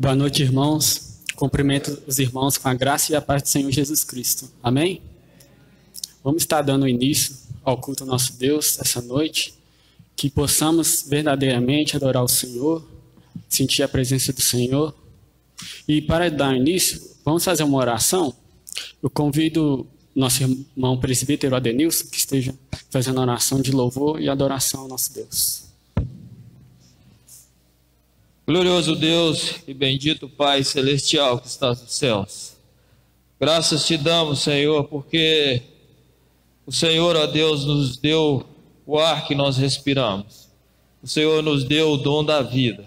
Boa noite, irmãos. Cumprimento os irmãos com a graça e a paz do Senhor Jesus Cristo. Amém? Vamos estar dando início ao culto ao nosso Deus essa noite, que possamos verdadeiramente adorar o Senhor, sentir a presença do Senhor. E para dar início, vamos fazer uma oração. Eu convido nosso irmão presbítero Adenilson que esteja fazendo oração de louvor e adoração ao nosso Deus. Glorioso Deus e bendito Pai Celestial que estás nos céus, graças te damos, Senhor, porque o Senhor, ó Deus, nos deu o ar que nós respiramos. O Senhor nos deu o dom da vida.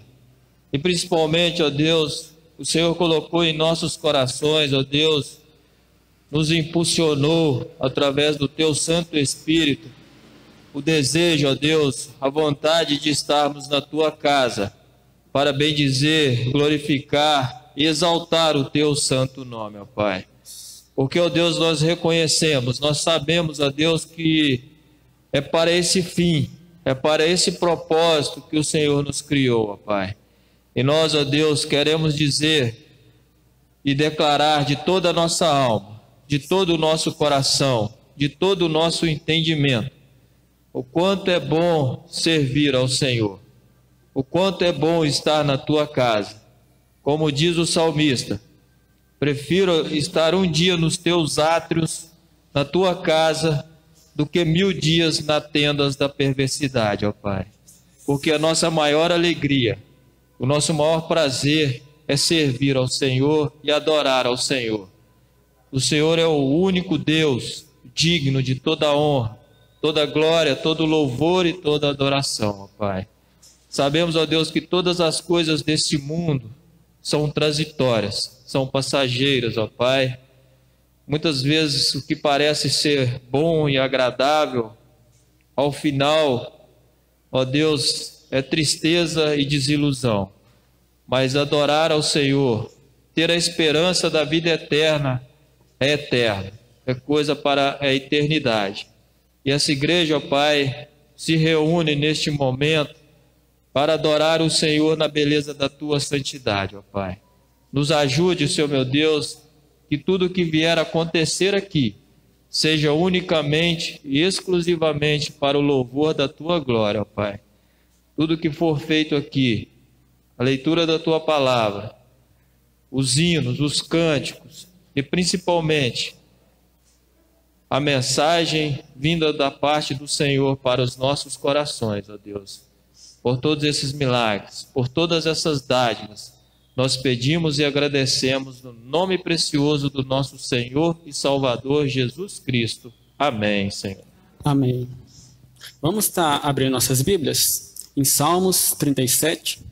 E principalmente, ó Deus, o Senhor colocou em nossos corações, ó Deus, nos impulsionou através do teu Santo Espírito, o desejo, ó Deus, a vontade de estarmos na tua casa, para bendizer, glorificar e exaltar o teu santo nome, ó Pai. Porque, ó Deus, nós reconhecemos, nós sabemos, ó Deus, que é para esse fim, é para esse propósito que o Senhor nos criou, ó Pai. E nós, ó Deus, queremos dizer e declarar de toda a nossa alma, de todo o nosso coração, de todo o nosso entendimento, o quanto é bom servir ao Senhor. O quanto é bom estar na tua casa. Como diz o salmista, prefiro estar um dia nos teus átrios, na tua casa, do que 1000 dias nas tendas da perversidade, ó Pai. Porque a nossa maior alegria, o nosso maior prazer é servir ao Senhor e adorar ao Senhor. O Senhor é o único Deus digno de toda honra, toda glória, todo louvor e toda adoração, ó Pai. Sabemos, ó Deus, que todas as coisas deste mundo são transitórias, são passageiras, ó Pai. Muitas vezes o que parece ser bom e agradável, ao final, ó Deus, é tristeza e desilusão. Mas adorar ao Senhor, ter a esperança da vida eterna, é eterno, é coisa para a eternidade. E essa igreja, ó Pai, se reúne neste momento para adorar o Senhor na beleza da tua santidade, ó Pai. Nos ajude, Senhor meu Deus, que tudo que vier a acontecer aqui seja unicamente e exclusivamente para o louvor da tua glória, ó Pai. Tudo que for feito aqui, a leitura da tua palavra, os hinos, os cânticos e principalmente a mensagem vinda da parte do Senhor para os nossos corações, ó Deus. Por todos esses milagres, por todas essas dádivas, nós pedimos e agradecemos no nome precioso do nosso Senhor e Salvador Jesus Cristo. Amém, Senhor. Amém. Vamos estar abrindo nossas Bíblias em Salmos 37.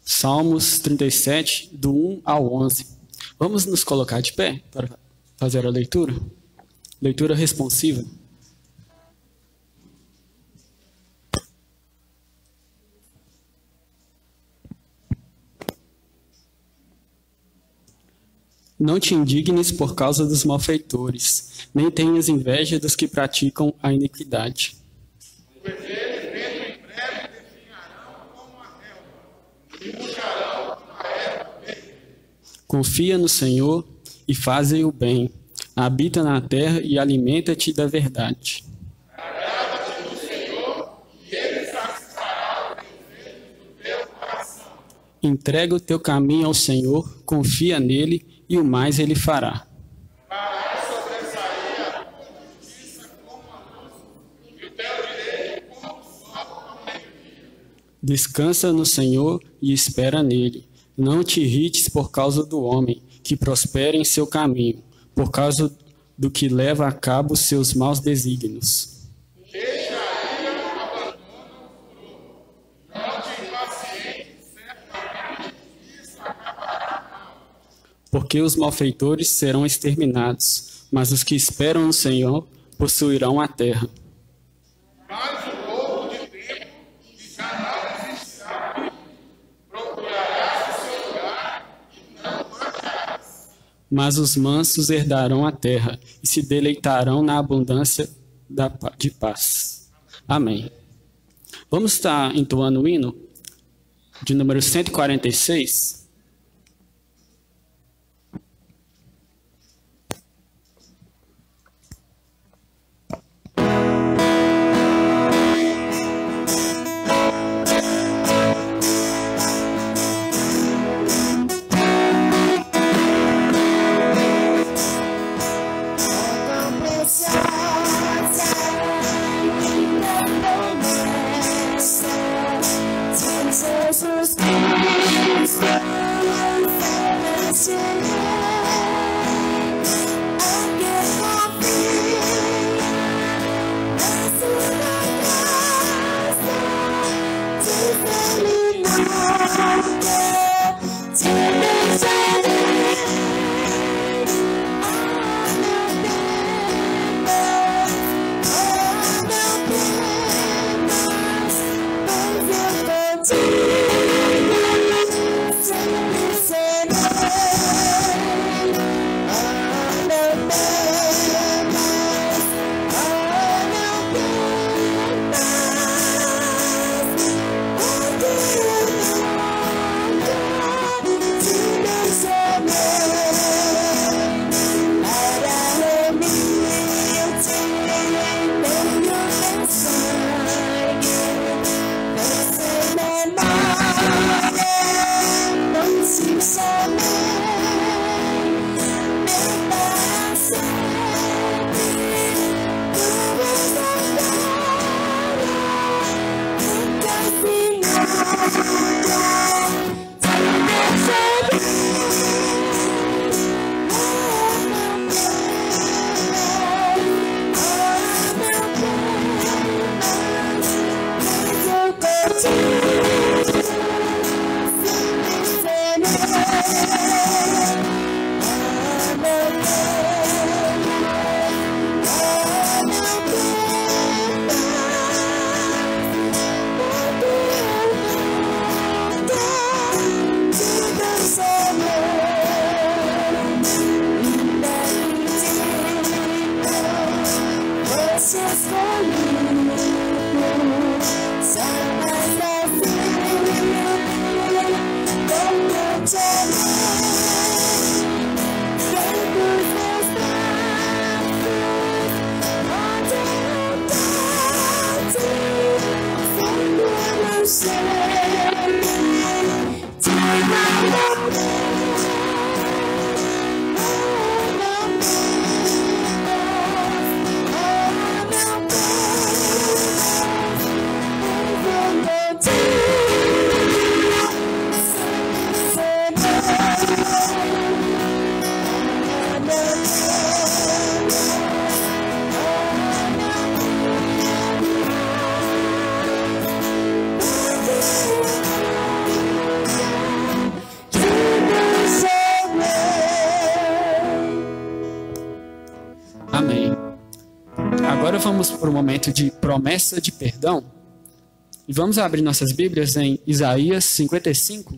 Salmos 37, do 1 ao 11. Vamos nos colocar de pé para fazer a leitura? Leitura responsiva. Não te indignes por causa dos malfeitores, nem tenhas inveja dos que praticam a iniquidade. Pois eles, vendo em breve, definharão como a relva, e murcharão como a erva verde. Confia no Senhor e faze o bem. Habita na terra e alimenta-te da verdade. Agrada-te do Senhor e Ele satisfará os desejos do teu coração. Entrega o teu caminho ao Senhor, confia nele e o mais Ele fará. Fará sobressair a tua justiça como a luz e o teu direito como o sol ao meio-dia. Descansa no Senhor e espera nele. Não te irrites por causa do homem, que prospera em seu caminho, por causa do que leva a cabo seus maus desígnios. Deixa a ira, abandona o furor. Não te impacientes, certamente isso acabará mal. Porque os malfeitores serão exterminados, mas os que esperam no Senhor possuirão a terra. Mas o povo de tempo que jamais existirá, procurarás o seu lugar e não o acharás. Mas os mansos herdarão a terra e se deleitarão na abundância de paz. Amém. Vamos estar entoando o hino de número 146. Jesus Christ, Amém. Agora vamos para o momento de promessa de perdão. E vamos abrir nossas Bíblias em Isaías 55.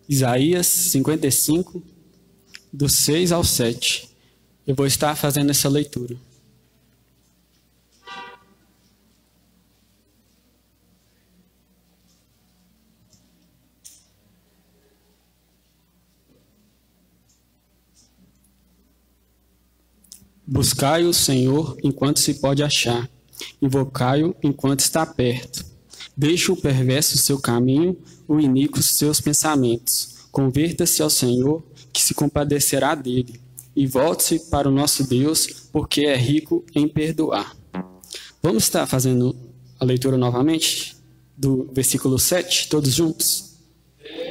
Isaías 55, do 6 ao 7. Eu vou estar fazendo essa leitura. Buscai o Senhor enquanto se pode achar, invocai-o enquanto está perto. Deixe o perverso seu caminho, o iníquo seus pensamentos. Converta-se ao Senhor, que se compadecerá dele, e volte-se para o nosso Deus, porque é rico em perdoar. Vamos estar fazendo a leitura novamente do versículo 7, todos juntos?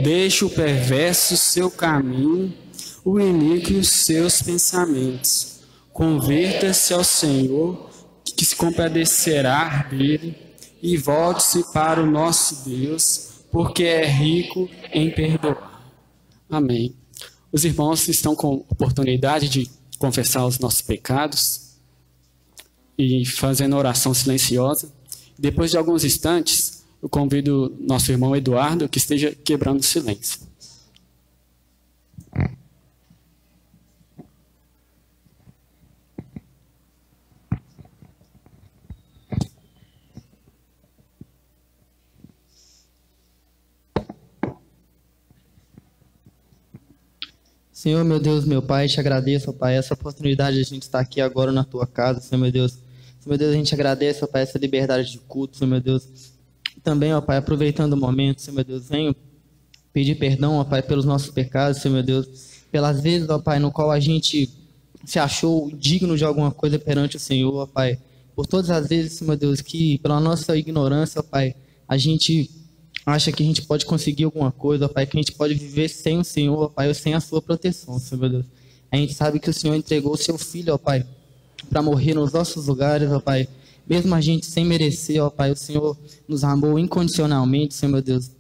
Deixe o perverso seu caminho, o iníquo seus pensamentos. Converta-se ao Senhor, que se compadecerá dele, e volte-se para o nosso Deus, porque é rico em perdoar. Amém. Os irmãos estão com oportunidade de confessar os nossos pecados e fazendo oração silenciosa. Depois de alguns instantes, eu convido nosso irmão Eduardo que esteja quebrando o silêncio. Senhor, meu Deus, meu Pai, te agradeço, ó Pai, essa oportunidade de a gente estar aqui agora na Tua casa, Senhor, meu Deus. Senhor, meu Deus, a gente agradece, ó Pai, essa liberdade de culto, Senhor, meu Deus. Também, ó Pai, aproveitando o momento, Senhor, meu Deus, venho pedir perdão, ó Pai, pelos nossos pecados, Senhor, meu Deus. Pelas vezes, ó Pai, no qual a gente se achou digno de alguma coisa perante o Senhor, ó Pai. Por todas as vezes, Senhor, meu Deus, que pela nossa ignorância, ó Pai, a gente acha que a gente pode conseguir alguma coisa, ó Pai, que a gente pode viver sem o Senhor, ó Pai, ou sem a sua proteção, Senhor, meu Deus. A gente sabe que o Senhor entregou o seu Filho, ó Pai, para morrer nos nossos lugares, ó Pai. Mesmo a gente sem merecer, ó Pai, o Senhor nos amou incondicionalmente, Senhor, meu Deus.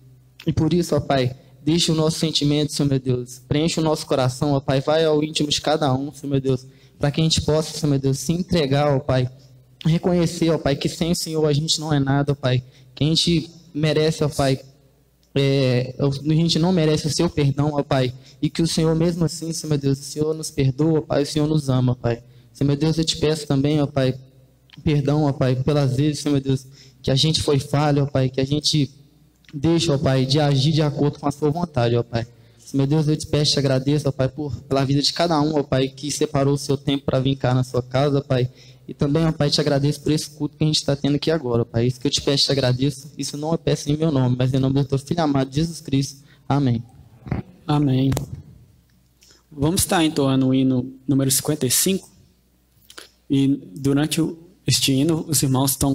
E por isso, ó Pai, deixa o nosso sentimento, Senhor, meu Deus. Preenche o nosso coração, ó Pai. Vai ao íntimo de cada um, Senhor, meu Deus. Para que a gente possa, Senhor, meu Deus, se entregar, ó Pai. Reconhecer, ó Pai, que sem o Senhor a gente não é nada, ó Pai. Que a gente merece, ó Pai, a gente não merece o seu perdão, ó Pai. E que o Senhor, mesmo assim, Senhor, meu Deus, o Senhor nos perdoa, ó Pai. O Senhor nos ama, ó Pai. Senhor, meu Deus, eu te peço também, ó Pai, perdão, ó Pai, pelas vezes, Senhor, meu Deus, que a gente foi falho, ó Pai, que a gente deixa, ó Pai, de agir de acordo com a sua vontade, ó Pai. Meu Deus, eu te peço, te agradeço, ó Pai, pela vida de cada um, ó Pai, que separou o seu tempo para vir cá na sua casa, ó Pai. E também, ó Pai, te agradeço por esse culto que a gente está tendo aqui agora, ó Pai. Isso que eu te peço, te agradeço. Isso não eu peço em meu nome, mas em nome do teu Filho amado, Jesus Cristo. Amém. Amém. Vamos estar entoando o hino número 55. E durante este hino, os irmãos estão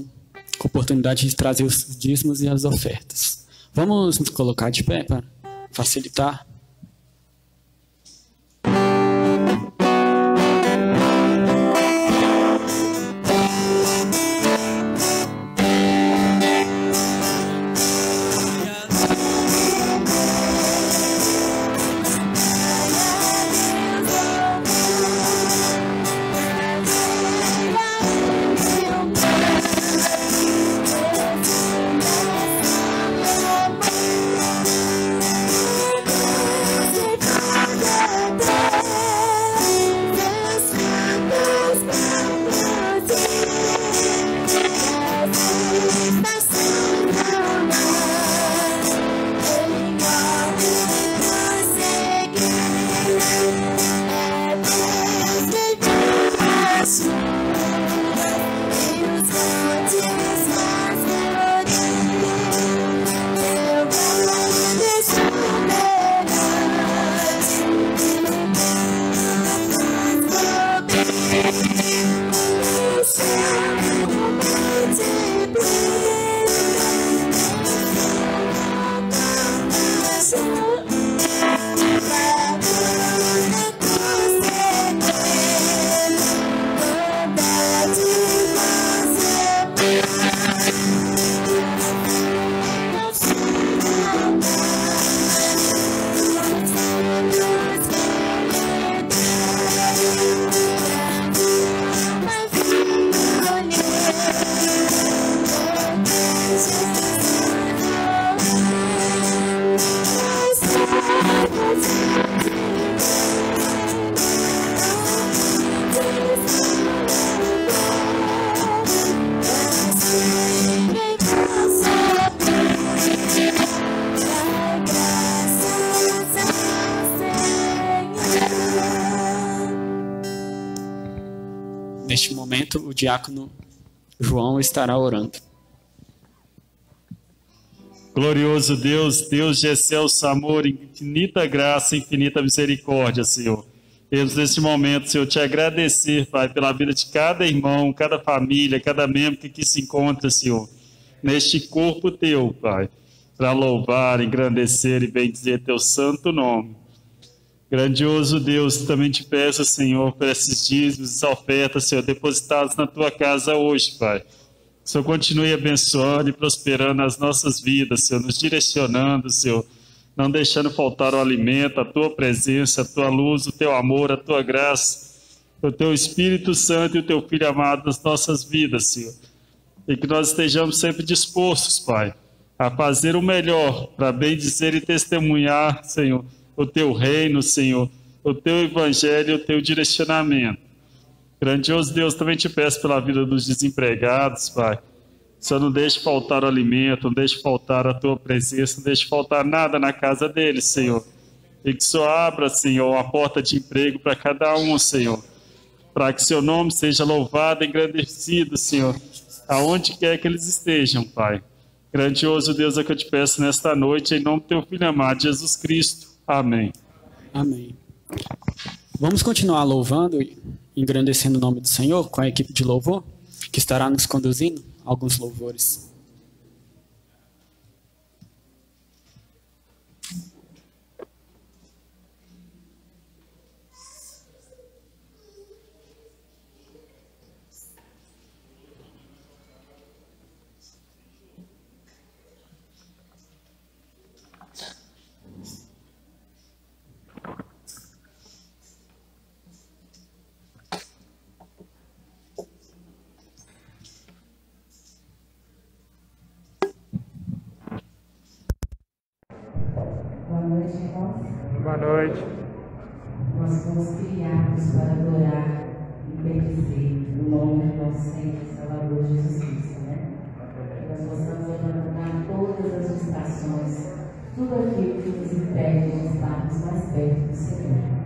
com a oportunidade de trazer os dízimos e as ofertas. Vamos nos colocar de pé para facilitar. Neste momento, o diácono João estará orando. Glorioso Deus, Deus de excelso amor, infinita graça, infinita misericórdia, Senhor. Queremos neste momento, Senhor, te agradecer, Pai, pela vida de cada irmão, cada família, cada membro que aqui se encontra, Senhor, neste corpo teu, Pai, para louvar, engrandecer e bendizer teu santo nome. Grandioso Deus, também te peço, Senhor, por esses dízimos e ofertas, Senhor, depositados na tua casa hoje, Pai. Que o Senhor continue abençoando e prosperando as nossas vidas, Senhor, nos direcionando, Senhor, não deixando faltar o alimento, a tua presença, a tua luz, o teu amor, a tua graça, o teu Espírito Santo e o teu Filho amado nas nossas vidas, Senhor. E que nós estejamos sempre dispostos, Pai, a fazer o melhor para bem dizer e testemunhar, Senhor, o teu reino, Senhor, o teu evangelho, o teu direcionamento. Grandioso Deus, também te peço pela vida dos desempregados, Pai. Senhor, não deixe faltar o alimento, não deixe faltar a tua presença, não deixe faltar nada na casa deles, Senhor. e que o Senhor abra, Senhor, a porta de emprego para cada um, Senhor, para que seu nome seja louvado e engrandecido, Senhor, aonde quer que eles estejam, Pai. Grandioso Deus, é que eu te peço nesta noite, em nome do teu Filho amado, Jesus Cristo. Amém. Amém. Vamos continuar louvando e engrandecendo o nome do Senhor com a equipe de louvor, que estará nos conduzindo alguns louvores. Boa noite. Nós fomos criados para adorar e bendizer o nome do nosso Senhor e Salvador Jesus Cristo, né? Nós possamos abandonar todas as distrações, tudo aquilo que nos impede de estarmos mais perto do Senhor.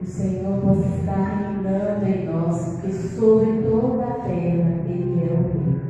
o Senhor possa estar reinando em nós, porque sobre toda a terra Ele é o Rei.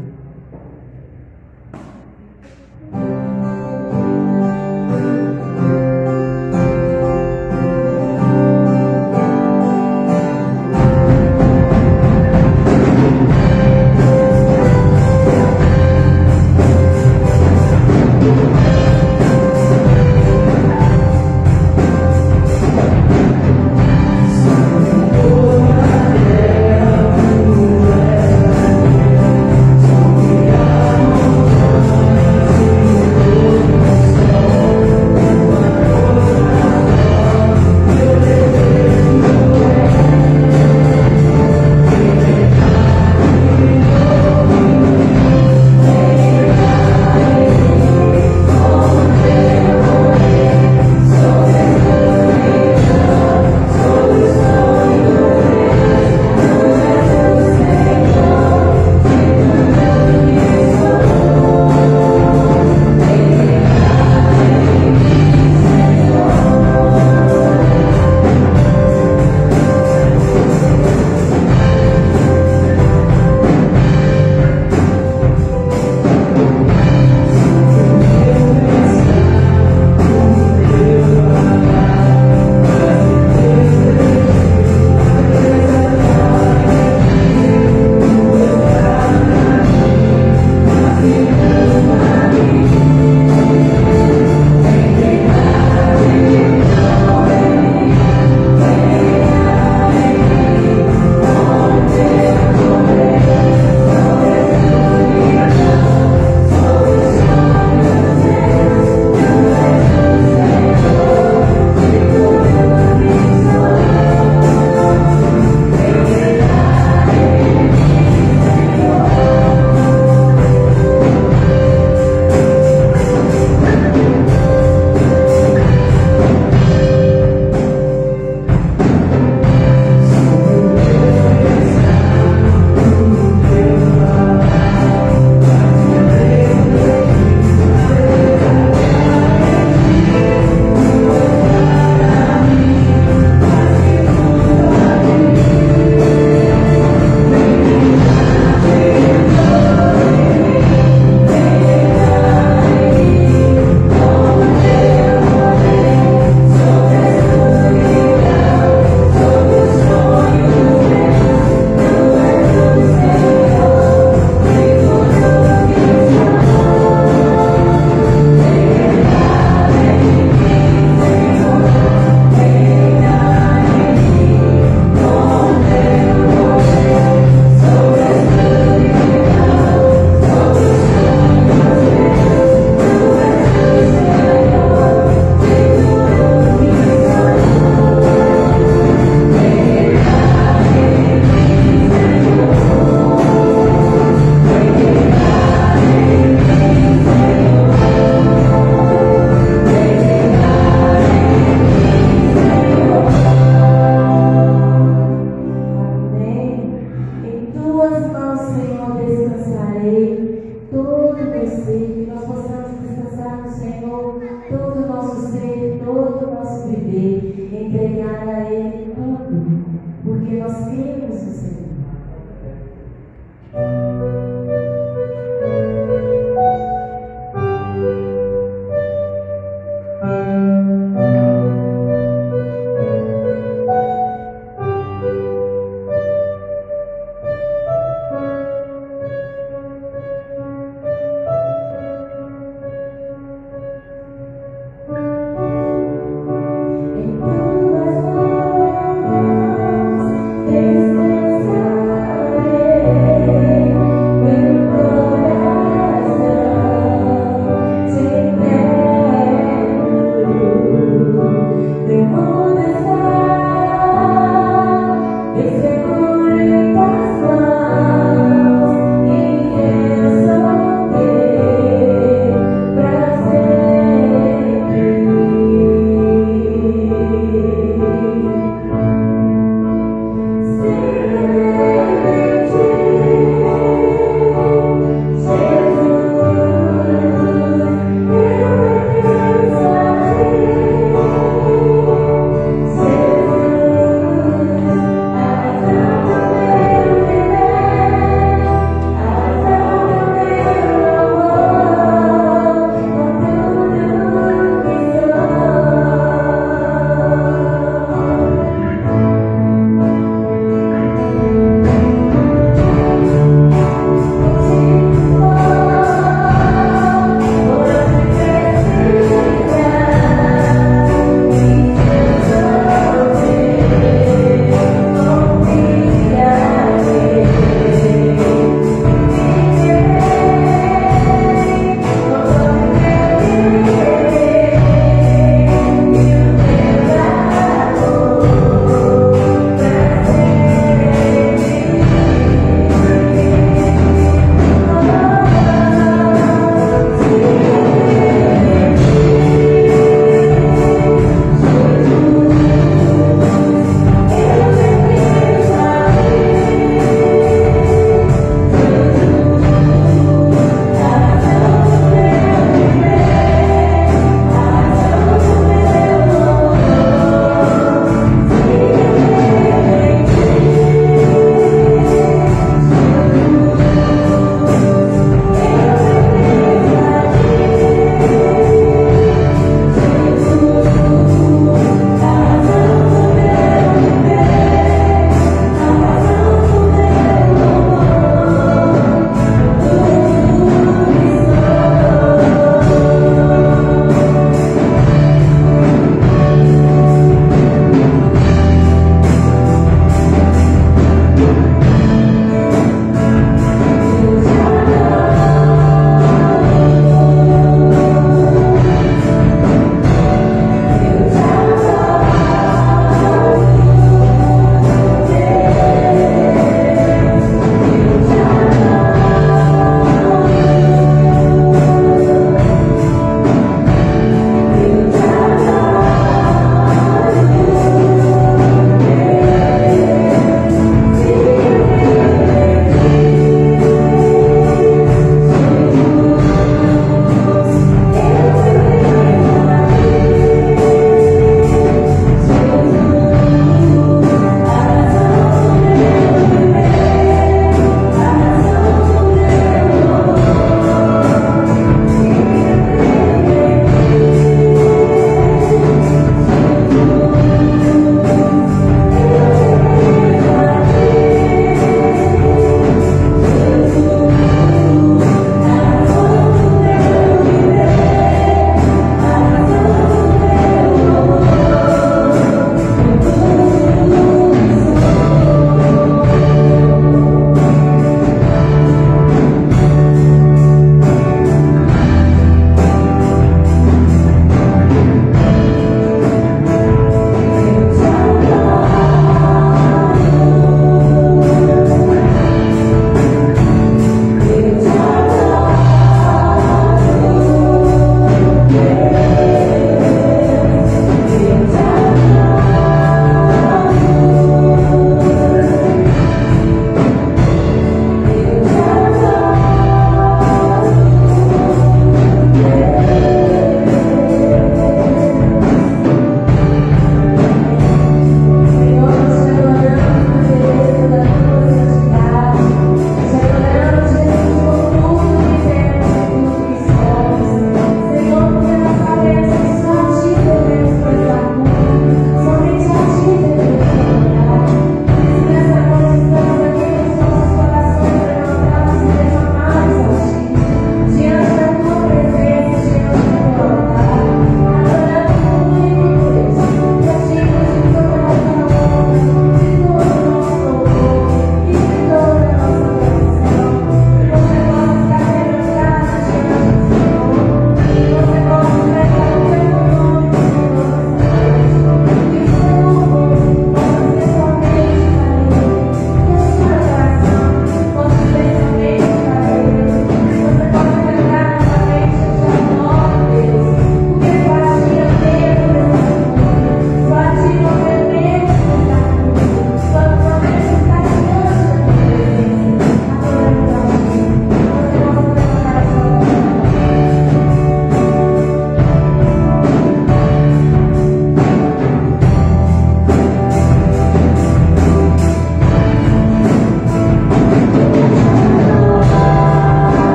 Descansar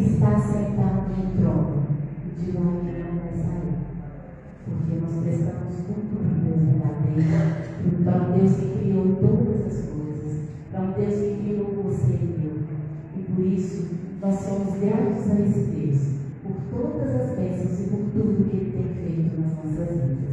está sentado no trono, e de lá ele não vai sair. Porque nós prestamos culto para Deus verdadeiro, para um Deus que criou todas as coisas, para um Deus que criou você e eu. E por isso, nós somos gratos a esse Deus, por todas as bênçãos e por tudo que Ele tem feito nas nossas vidas.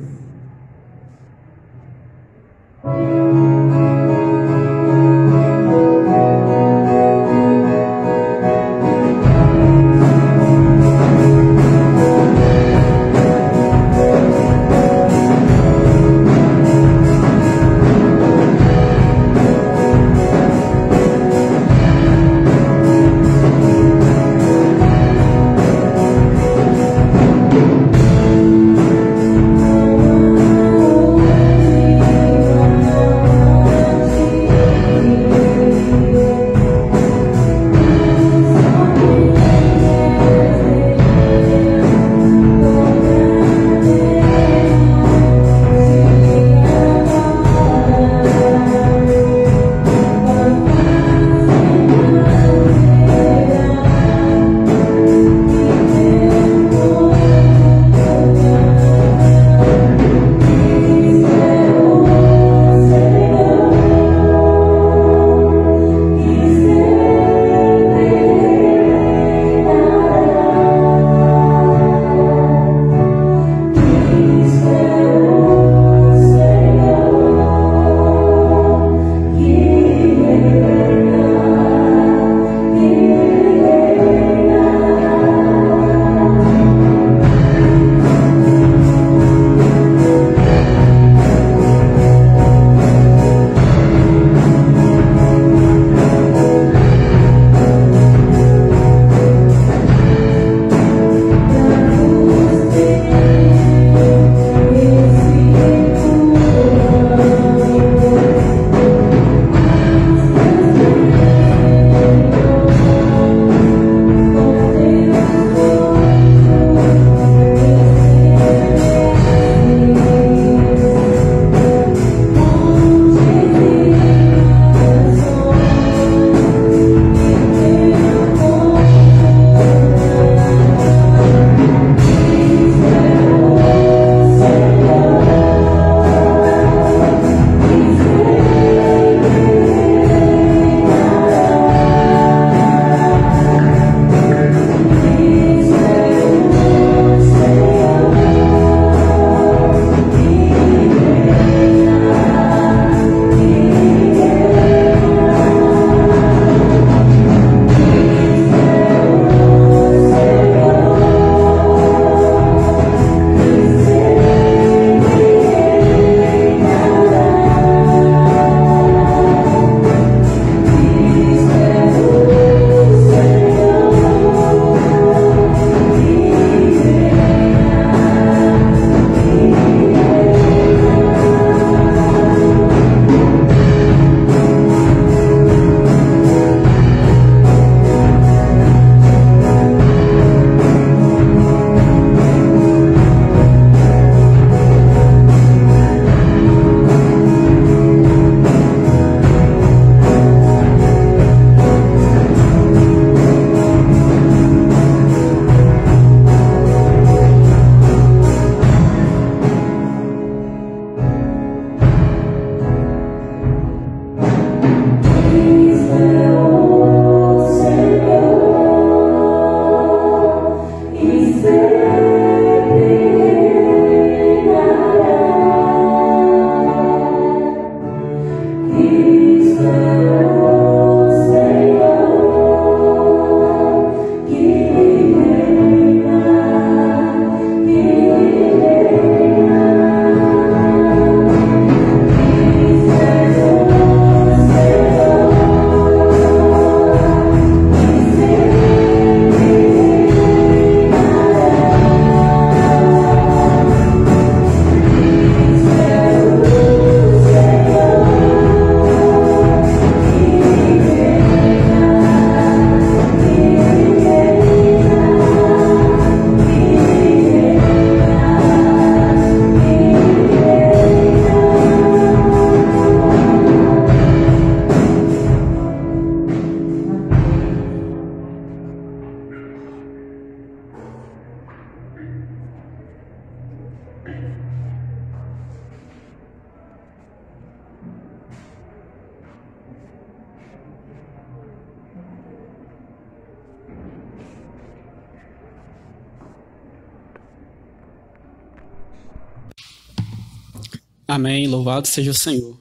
Amém. Louvado seja o Senhor.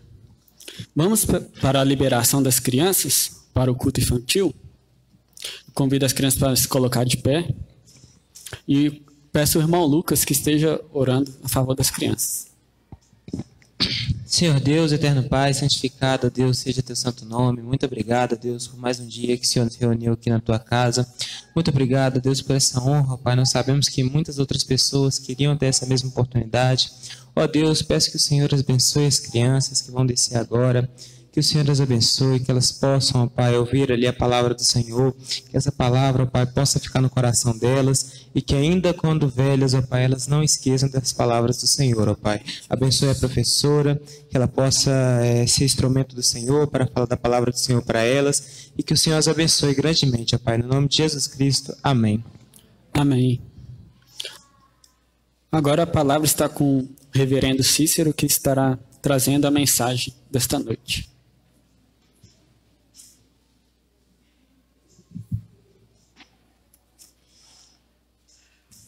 Vamos para a liberação das crianças, para o culto infantil. Convido as crianças para se colocar de pé. E peço ao irmão Lucas que esteja orando a favor das crianças. Senhor Deus, eterno Pai, santificado, Deus, seja teu santo nome. Muito obrigado, Deus, por mais um dia que o Senhor nos reuniu aqui na tua casa. Muito obrigado, Deus, por essa honra, Pai. Nós sabemos que muitas outras pessoas queriam ter essa mesma oportunidade. Ó Deus, peço que o Senhor abençoe as crianças que vão descer agora. Que o Senhor as abençoe, que elas possam, ó Pai, ouvir ali a palavra do Senhor, que essa palavra, ó Pai, possa ficar no coração delas e que ainda quando velhas, ó Pai, elas não esqueçam das palavras do Senhor, ó Pai. Abençoe a professora, que ela possa ser instrumento do Senhor para falar da palavra do Senhor para elas e que o Senhor as abençoe grandemente, ó Pai. No nome de Jesus Cristo, amém. Amém. Agora a palavra está com o reverendo Cícero, que estará trazendo a mensagem desta noite.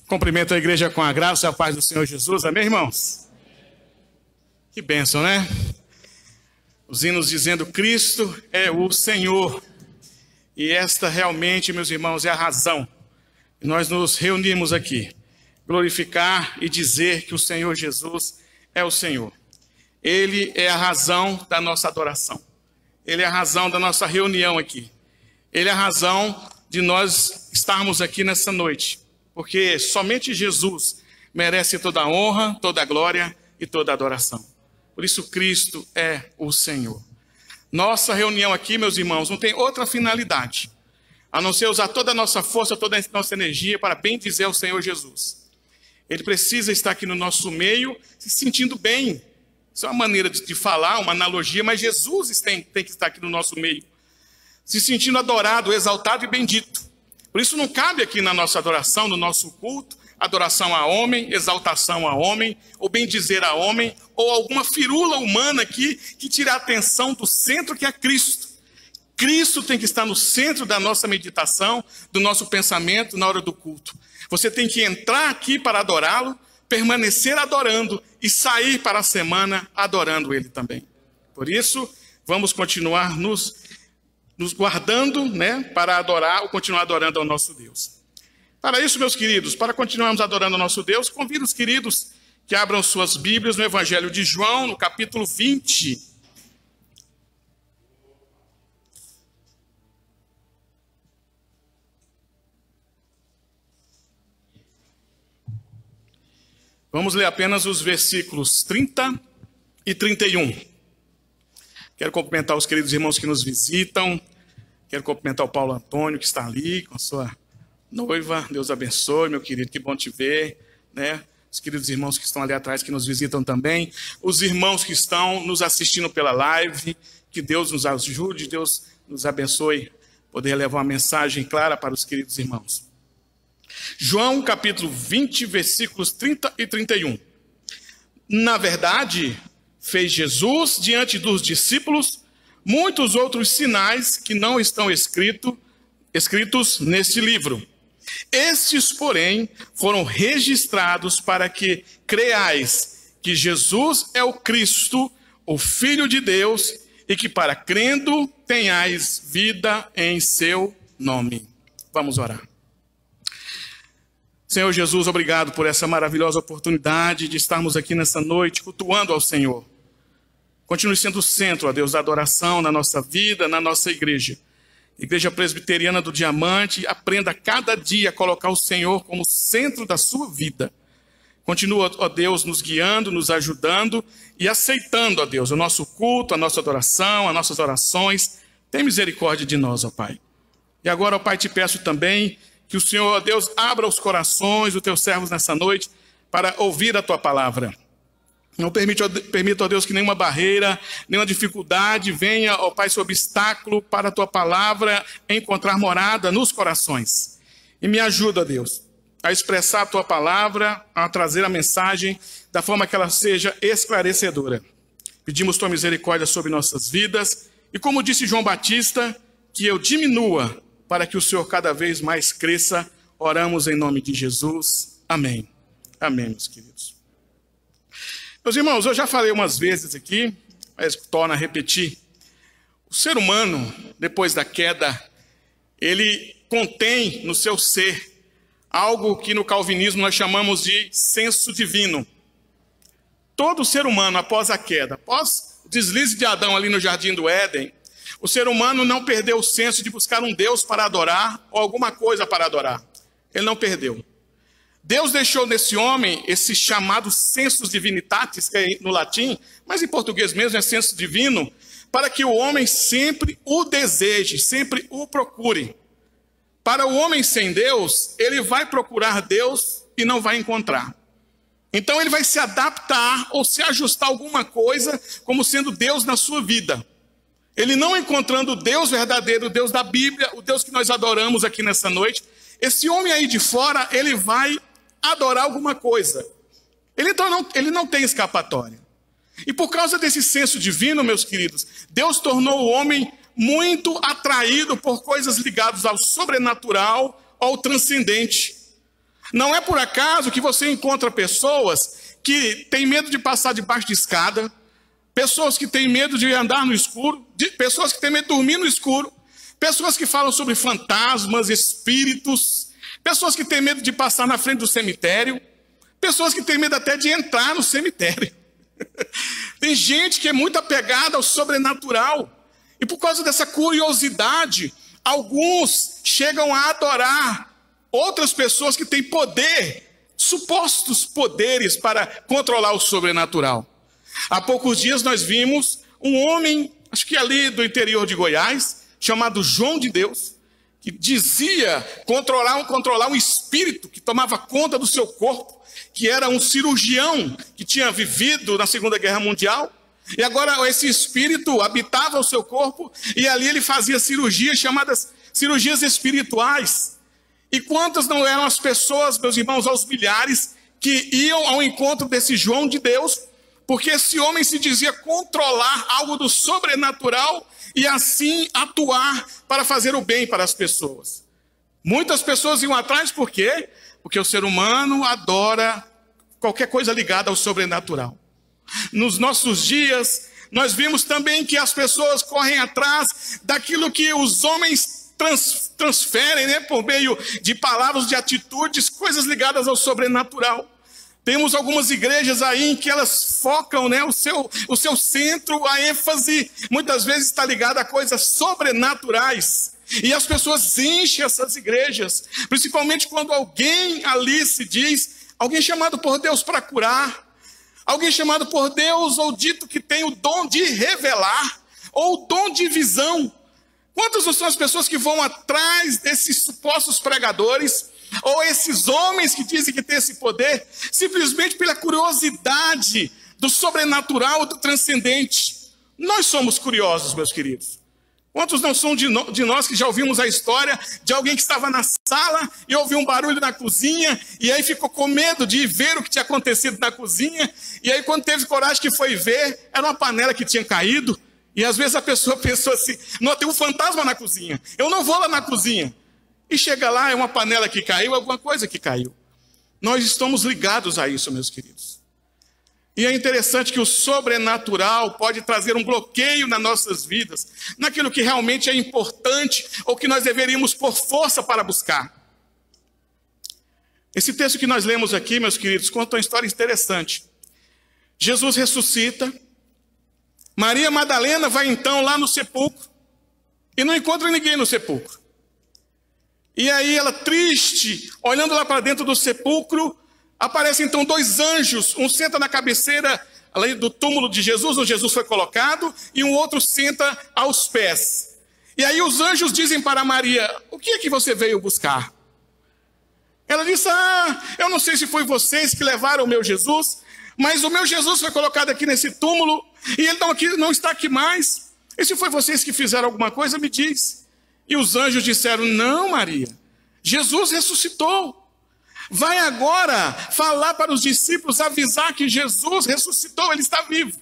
Cumprimento a igreja com a graça e a paz do Senhor Jesus. Amém, irmãos? Que bênção, né? Os hinos dizendo Cristo é o Senhor. E esta realmente, meus irmãos, é a razão. Nós nos reunimos aqui. Glorificar e dizer que o Senhor Jesus é o Senhor. Ele é a razão da nossa adoração. Ele é a razão da nossa reunião aqui. Ele é a razão de nós estarmos aqui nessa noite. Porque somente Jesus merece toda a honra, toda a glória e toda a adoração. Por isso Cristo é o Senhor. Nossa reunião aqui, meus irmãos, não tem outra finalidade, a não ser usar toda a nossa força, toda a nossa energia para bem dizer ao Senhor Jesus. Ele precisa estar aqui no nosso meio, se sentindo bem. Isso é uma maneira de falar, uma analogia, mas Jesus tem que estar aqui no nosso meio, se sentindo adorado, exaltado e bendito. Por isso não cabe aqui na nossa adoração, no nosso culto, adoração a homem, exaltação a homem, ou bem dizer a homem, ou alguma firula humana aqui que tire a atenção do centro que é Cristo. Cristo tem que estar no centro da nossa meditação, do nosso pensamento na hora do culto. Você tem que entrar aqui para adorá-lo, permanecer adorando e sair para a semana adorando ele também. Por isso, vamos continuar nos guardando, né, para adorar ou continuar adorando ao nosso Deus. Para isso, meus queridos, para continuarmos adorando ao nosso Deus, convido os queridos que abram suas Bíblias no Evangelho de João, no capítulo 20. Vamos ler apenas os versículos 30 e 31. Quero cumprimentar os queridos irmãos que nos visitam. Quero cumprimentar o Paulo Antônio, que está ali com a sua noiva. Deus abençoe, meu querido, que bom te ver, né? Os queridos irmãos que estão ali atrás, que nos visitam também. Os irmãos que estão nos assistindo pela live. Que Deus nos ajude, Deus nos abençoe, poder levar uma mensagem clara para os queridos irmãos. João, capítulo 20, versículos 30 e 31. Na verdade, fez Jesus diante dos discípulos muitos outros sinais que não estão escritos neste livro. Estes, porém, foram registrados para que creais que Jesus é o Cristo, o Filho de Deus, e que para crendo tenhais vida em seu nome. Vamos orar. Senhor Jesus, obrigado por essa maravilhosa oportunidade de estarmos aqui nessa noite cultuando ao Senhor. Continue sendo o centro, ó Deus, da adoração na nossa vida, na nossa igreja. Igreja Presbiteriana do Diamante, aprenda a cada dia a colocar o Senhor como centro da sua vida. Continua, ó Deus, nos guiando, nos ajudando e aceitando, ó Deus, o nosso culto, a nossa adoração, as nossas orações. Tem misericórdia de nós, ó Pai. E agora, ó Pai, te peço também que o Senhor, ó Deus, abra os corações dos teus servos nessa noite para ouvir a tua palavra. Não permita, ó Deus, que nenhuma barreira, nenhuma dificuldade venha, ó Pai, esse obstáculo para a tua palavra encontrar morada nos corações. E me ajuda, ó Deus, a expressar a tua palavra, a trazer a mensagem da forma que ela seja esclarecedora. Pedimos tua misericórdia sobre nossas vidas e, como disse João Batista, que eu diminua para que o Senhor cada vez mais cresça. Oramos em nome de Jesus. Amém. Amém, meus queridos. Meus irmãos, eu já falei umas vezes aqui, mas torno a repetir. O ser humano, depois da queda, ele contém no seu ser algo que no calvinismo nós chamamos de senso divino. Todo ser humano, após a queda, após o deslize de Adão ali no Jardim do Éden, o ser humano não perdeu o senso de buscar um Deus para adorar ou alguma coisa para adorar. Ele não perdeu. Deus deixou nesse homem esse chamado sensus divinitatis, que é no latim, mas em português mesmo é senso divino, para que o homem sempre o deseje, sempre o procure. Para o homem sem Deus, ele vai procurar Deus e não vai encontrar. Então ele vai se adaptar ou se ajustar a alguma coisa como sendo Deus na sua vida. Ele não encontrando o Deus verdadeiro, o Deus da Bíblia, o Deus que nós adoramos aqui nessa noite, esse homem aí de fora, ele vai adorar alguma coisa. Ele não tem escapatória. E por causa desse senso divino, meus queridos, Deus tornou o homem muito atraído por coisas ligadas ao sobrenatural, ao transcendente. Não é por acaso que você encontra pessoas que têm medo de passar debaixo de escada, pessoas que têm medo de andar no escuro, pessoas que têm medo de dormir no escuro, pessoas que falam sobre fantasmas, espíritos, pessoas que têm medo de passar na frente do cemitério, pessoas que têm medo até de entrar no cemitério. Tem gente que é muito apegada ao sobrenatural. E por causa dessa curiosidade, alguns chegam a adorar outras pessoas que têm poder, supostos poderes para controlar o sobrenatural. Há poucos dias nós vimos um homem, acho que ali do interior de Goiás, chamado João de Deus, que dizia controlar um espírito que tomava conta do seu corpo, que era um cirurgião que tinha vivido na Segunda Guerra Mundial, e agora esse espírito habitava o seu corpo, e ali ele fazia cirurgias chamadas cirurgias espirituais. E quantas não eram as pessoas, meus irmãos, aos milhares, que iam ao encontro desse João de Deus, porque esse homem se dizia controlar algo do sobrenatural e assim atuar para fazer o bem para as pessoas. Muitas pessoas iam atrás, por quê? Porque o ser humano adora qualquer coisa ligada ao sobrenatural. Nos nossos dias, nós vimos também que as pessoas correm atrás daquilo que os homens transferem, né, por meio de palavras, de atitudes, coisas ligadas ao sobrenatural. Temos algumas igrejas aí em que elas focam, né, o seu centro, a ênfase, muitas vezes está ligada a coisas sobrenaturais. E as pessoas enchem essas igrejas, principalmente quando alguém ali se diz, alguém chamado por Deus para curar, alguém chamado por Deus ou dito que tem o dom de revelar, ou o dom de visão. Quantas são as pessoas que vão atrás desses supostos pregadores, ou esses homens que dizem que têm esse poder, simplesmente pela curiosidade do sobrenatural, do transcendente? Nós somos curiosos, meus queridos. Quantos não são de nós que já ouvimos a história de alguém que estava na sala e ouviu um barulho na cozinha, e aí ficou com medo de ver o que tinha acontecido na cozinha, e aí quando teve coragem que foi ver, era uma panela que tinha caído, e às vezes a pessoa pensou assim, não, tem um fantasma na cozinha, eu não vou lá na cozinha. E chega lá, é uma panela que caiu, alguma coisa que caiu. Nós estamos ligados a isso, meus queridos. E é interessante que o sobrenatural pode trazer um bloqueio nas nossas vidas, naquilo que realmente é importante, ou que nós deveríamos pôr força para buscar. Esse texto que nós lemos aqui, meus queridos, conta uma história interessante. Jesus ressuscita, Maria Madalena vai então lá no sepulcro, e não encontra ninguém no sepulcro. E aí ela, triste, olhando lá para dentro do sepulcro, aparecem então dois anjos, um senta na cabeceira ali do túmulo de Jesus, onde Jesus foi colocado, e um outro senta aos pés. E aí os anjos dizem para Maria, o que é que você veio buscar? Ela disse, eu não sei se foi vocês que levaram o meu Jesus, mas o meu Jesus foi colocado aqui nesse túmulo, e ele não está aqui mais. E se foi vocês que fizeram alguma coisa, me diz. E os anjos disseram, não, Maria, Jesus ressuscitou. Vai agora falar para os discípulos, avisar que Jesus ressuscitou, ele está vivo.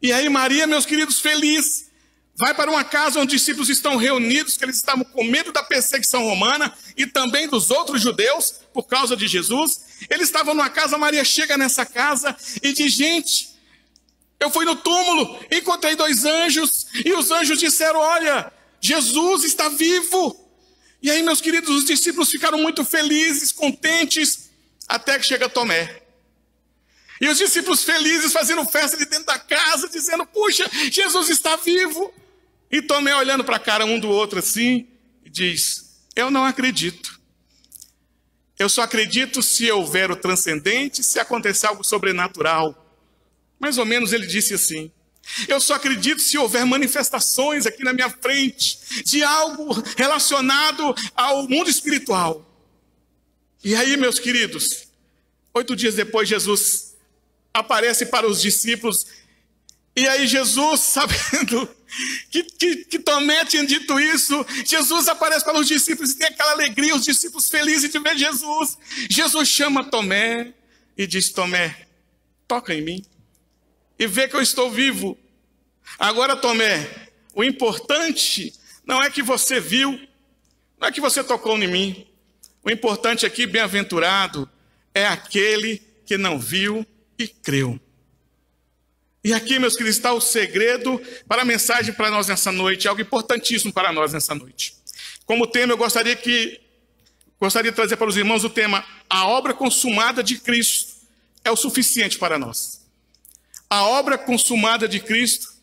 E aí Maria, meus queridos, feliz, vai para uma casa onde os discípulos estão reunidos, que eles estavam com medo da perseguição romana e também dos outros judeus, por causa de Jesus. Eles estavam numa casa, Maria chega nessa casa e diz: gente, eu fui no túmulo, encontrei 2 anjos, e os anjos disseram: olha, Jesus está vivo. E aí, meus queridos, os discípulos ficaram muito felizes, contentes, até que chega Tomé. E os discípulos felizes fazendo festa ali dentro da casa, dizendo: puxa, Jesus está vivo. E Tomé olhando para a cara um do outro assim, e diz: eu não acredito. Eu só acredito se houver o transcendente, se acontecer algo sobrenatural. Mais ou menos ele disse assim: eu só acredito se houver manifestações aqui na minha frente, de algo relacionado ao mundo espiritual. E aí, meus queridos, 8 dias depois, Jesus aparece para os discípulos. E aí Jesus, sabendo que Tomé tinha dito isso, Jesus aparece para os discípulos e tem aquela alegria, os discípulos felizes de ver Jesus. Jesus chama Tomé e diz: Tomé, toca em mim e vê que eu estou vivo. Agora, Tomé, o importante não é que você viu, não é que você tocou em mim. O importante aqui, bem-aventurado, é aquele que não viu e creu. E aqui, meus queridos, está o segredo para a mensagem para nós nessa noite, algo importantíssimo para nós nessa noite. Como tema, eu gostaria de trazer para os irmãos o tema: a obra consumada de Cristo é o suficiente para nós. A obra consumada de Cristo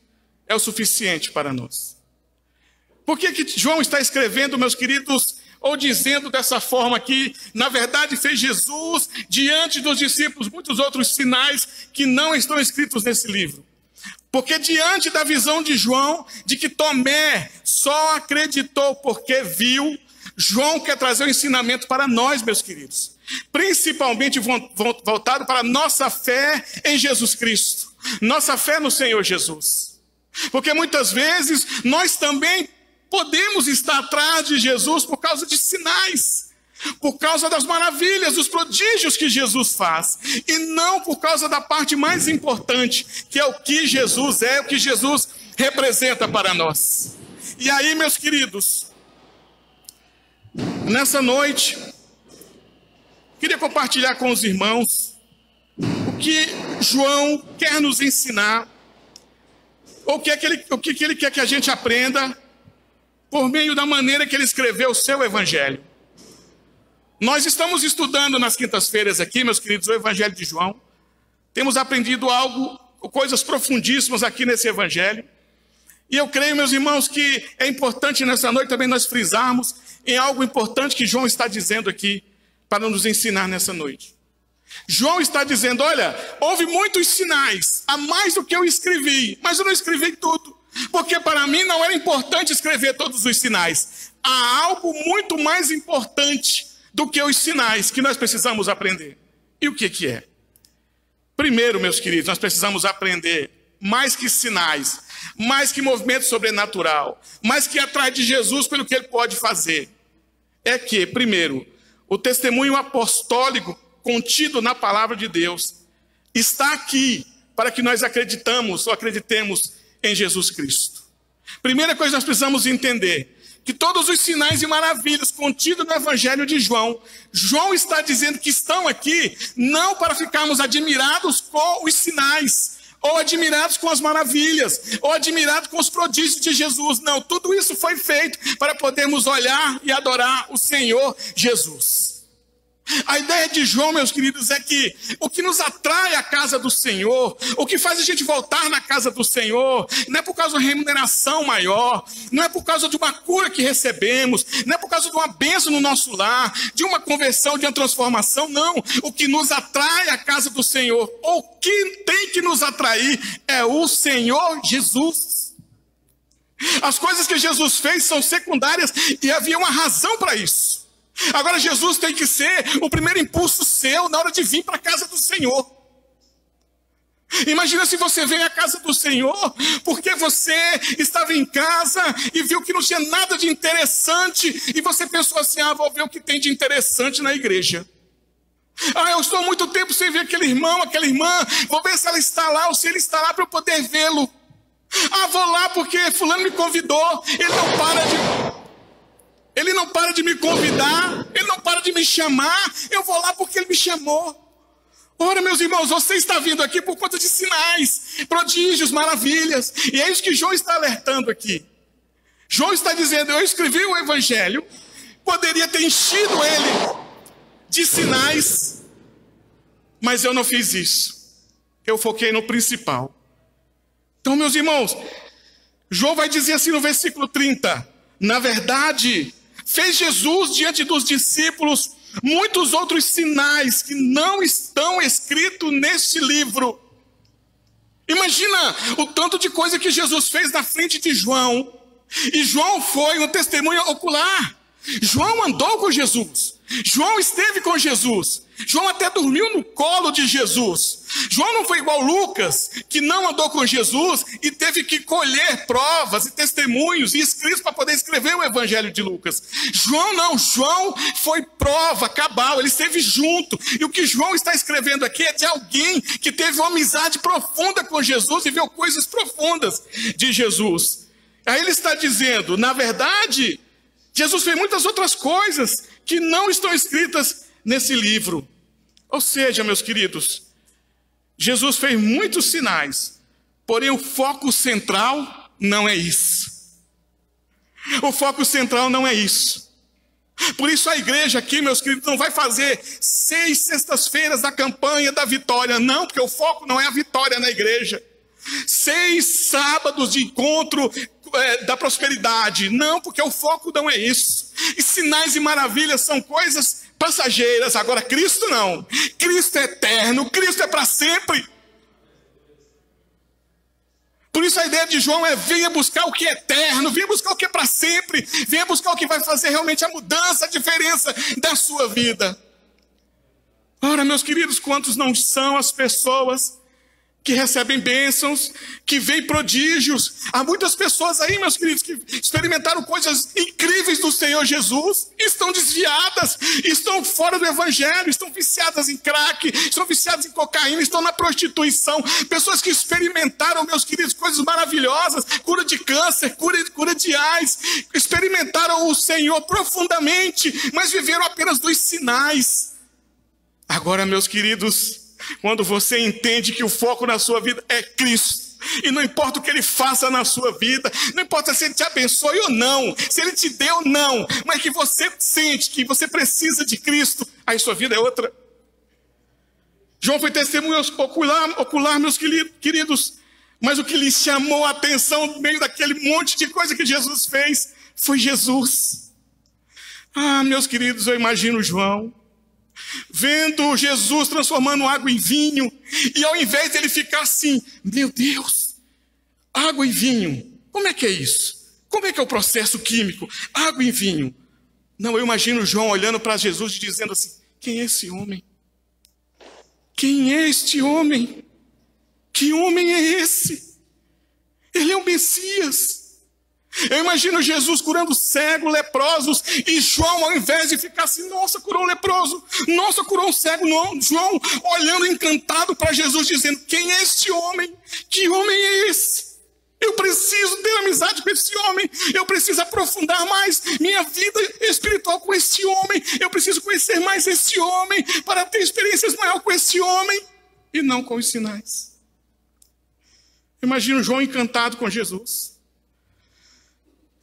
é o suficiente para nós. Por que João está escrevendo, meus queridos, ou dizendo dessa forma que, na verdade, fez Jesus diante dos discípulos muitos outros sinais que não estão escritos nesse livro? Porque diante da visão de João, de que Tomé só acreditou porque viu, João quer trazer um ensinamento para nós, meus queridos. Principalmente voltado para a nossa fé em Jesus Cristo. Nossa fé no Senhor Jesus. Porque muitas vezes nós também podemos estar atrás de Jesus por causa de sinais, por causa das maravilhas, dos prodígios que Jesus faz, e não por causa da parte mais importante, que é o que Jesus é, o que Jesus representa para nós. E aí, meus queridos, nessa noite, queria compartilhar com os irmãos o que João quer nos ensinar, ou o que ele quer que a gente aprenda por meio da maneira que ele escreveu o seu evangelho. Nós estamos estudando nas quintas-feiras aqui, meus queridos, o evangelho de João. Temos aprendido coisas profundíssimas aqui nesse evangelho. E eu creio, meus irmãos, que é importante nessa noite também nós frisarmos em algo importante que João está dizendo aqui para nos ensinar nessa noite. João está dizendo: olha, houve muitos sinais, a mais do que eu escrevi, mas eu não escrevi tudo. Porque para mim não era importante escrever todos os sinais. Há algo muito mais importante do que os sinais que nós precisamos aprender. E o que é? Primeiro, meus queridos, nós precisamos aprender mais que sinais, mais que movimento sobrenatural, mais que ir atrás de Jesus pelo que ele pode fazer. É que, primeiro, o testemunho apostólico contido na palavra de Deus está aqui para que nós acreditemos em Jesus Cristo. Primeira coisa que nós precisamos entender, que todos os sinais e maravilhas contidos no evangelho de João, João está dizendo que estão aqui não para ficarmos admirados com os sinais, ou admirados com as maravilhas, ou admirados com os prodígios de Jesus. Não, tudo isso foi feito para podermos olhar e adorar o Senhor Jesus. A ideia de João, meus queridos, é que o que nos atrai à casa do Senhor, o que faz a gente voltar na casa do Senhor, não é por causa de uma remuneração maior, não é por causa de uma cura que recebemos, não é por causa de uma bênção no nosso lar, de uma conversão, de uma transformação, não. O que nos atrai à casa do Senhor, o que tem que nos atrair é o Senhor Jesus. As coisas que Jesus fez são secundárias e havia uma razão para isso. Agora Jesus tem que ser o primeiro impulso seu na hora de vir para a casa do Senhor. Imagina se você vem à casa do Senhor porque você estava em casa e viu que não tinha nada de interessante e você pensou assim: vou ver o que tem de interessante na igreja. Eu estou há muito tempo sem ver aquele irmão, aquela irmã, vou ver se ela está lá ou se ele está lá para eu poder vê-lo. Ah, vou lá porque fulano me convidou. Ele não para de me convidar, ele não para de me chamar. Eu vou lá porque ele me chamou. Ora, meus irmãos, você está vindo aqui por conta de sinais, prodígios, maravilhas. E é isso que João está alertando aqui. João está dizendo, eu escrevi o evangelho, poderia ter enchido ele de sinais, mas eu não fiz isso. Eu foquei no principal. Então, meus irmãos, João vai dizer assim no versículo 30, na verdade, fez Jesus diante dos discípulos muitos outros sinais que não estão escritos neste livro. Imagina o tanto de coisa que Jesus fez na frente de João. E João foi um testemunho ocular. João andou com Jesus. João esteve com Jesus. João até dormiu no colo de Jesus. João não foi igual Lucas, que não andou com Jesus e teve que colher provas e testemunhos e escritos para poder escrever o evangelho de Lucas. João não, João foi prova cabal, ele esteve junto. E o que João está escrevendo aqui é de alguém que teve uma amizade profunda com Jesus e viu coisas profundas de Jesus. Aí ele está dizendo, na verdade, Jesus fez muitas outras coisas que não estão escritas nesse livro. Ou seja, meus queridos, Jesus fez muitos sinais, porém o foco central não é isso. O foco central não é isso. Por isso a igreja aqui, meus queridos, não vai fazer 6 sextas-feiras da campanha da vitória, não, porque o foco não é a vitória na igreja. 6 sábados de encontro da prosperidade, não, porque o foco não é isso. E sinais e maravilhas são coisas passageiras. Agora Cristo não. Cristo é eterno, Cristo é para sempre. Por isso a ideia de João é: venha buscar o que é eterno, venha buscar o que é para sempre, venha buscar o que vai fazer realmente a mudança, a diferença da sua vida. Ora, meus queridos, quantos não são as pessoas que recebem bênçãos, que veem prodígios? Há muitas pessoas aí, meus queridos, que experimentaram coisas incríveis do Senhor Jesus, estão desviadas, estão fora do evangelho, estão viciadas em crack, estão viciadas em cocaína, estão na prostituição. Pessoas que experimentaram, meus queridos, coisas maravilhosas, cura de câncer, cura de AIDS, experimentaram o Senhor profundamente, mas viveram apenas dos sinais. Agora, meus queridos, quando você entende que o foco na sua vida é Cristo, e não importa o que Ele faça na sua vida, não importa se Ele te abençoe ou não, se Ele te deu ou não, mas que você sente que você precisa de Cristo, aí sua vida é outra. João foi testemunho ocular, meus queridos, mas o que lhe chamou a atenção no meio daquele monte de coisa que Jesus fez foi Jesus. Ah, meus queridos, eu imagino João vendo Jesus transformando água em vinho, e ao invés de ele ficar assim, meu Deus, água em vinho, como é que é isso? Como é que é o processo químico? Água em vinho. Não, eu imagino João olhando para Jesus e dizendo assim: quem é esse homem? Quem é este homem? Que homem é esse? Ele é o Messias. Eu imagino Jesus curando cego, leprosos, e João, ao invés de ficar assim, nossa, curou um leproso, nossa, curou um cego, não, João olhando encantado para Jesus, dizendo: quem é este homem? Que homem é esse? Eu preciso ter amizade com esse homem, eu preciso aprofundar mais minha vida espiritual com esse homem, eu preciso conhecer mais esse homem, para ter experiências maiores com esse homem, e não com os sinais. Imagino João encantado com Jesus.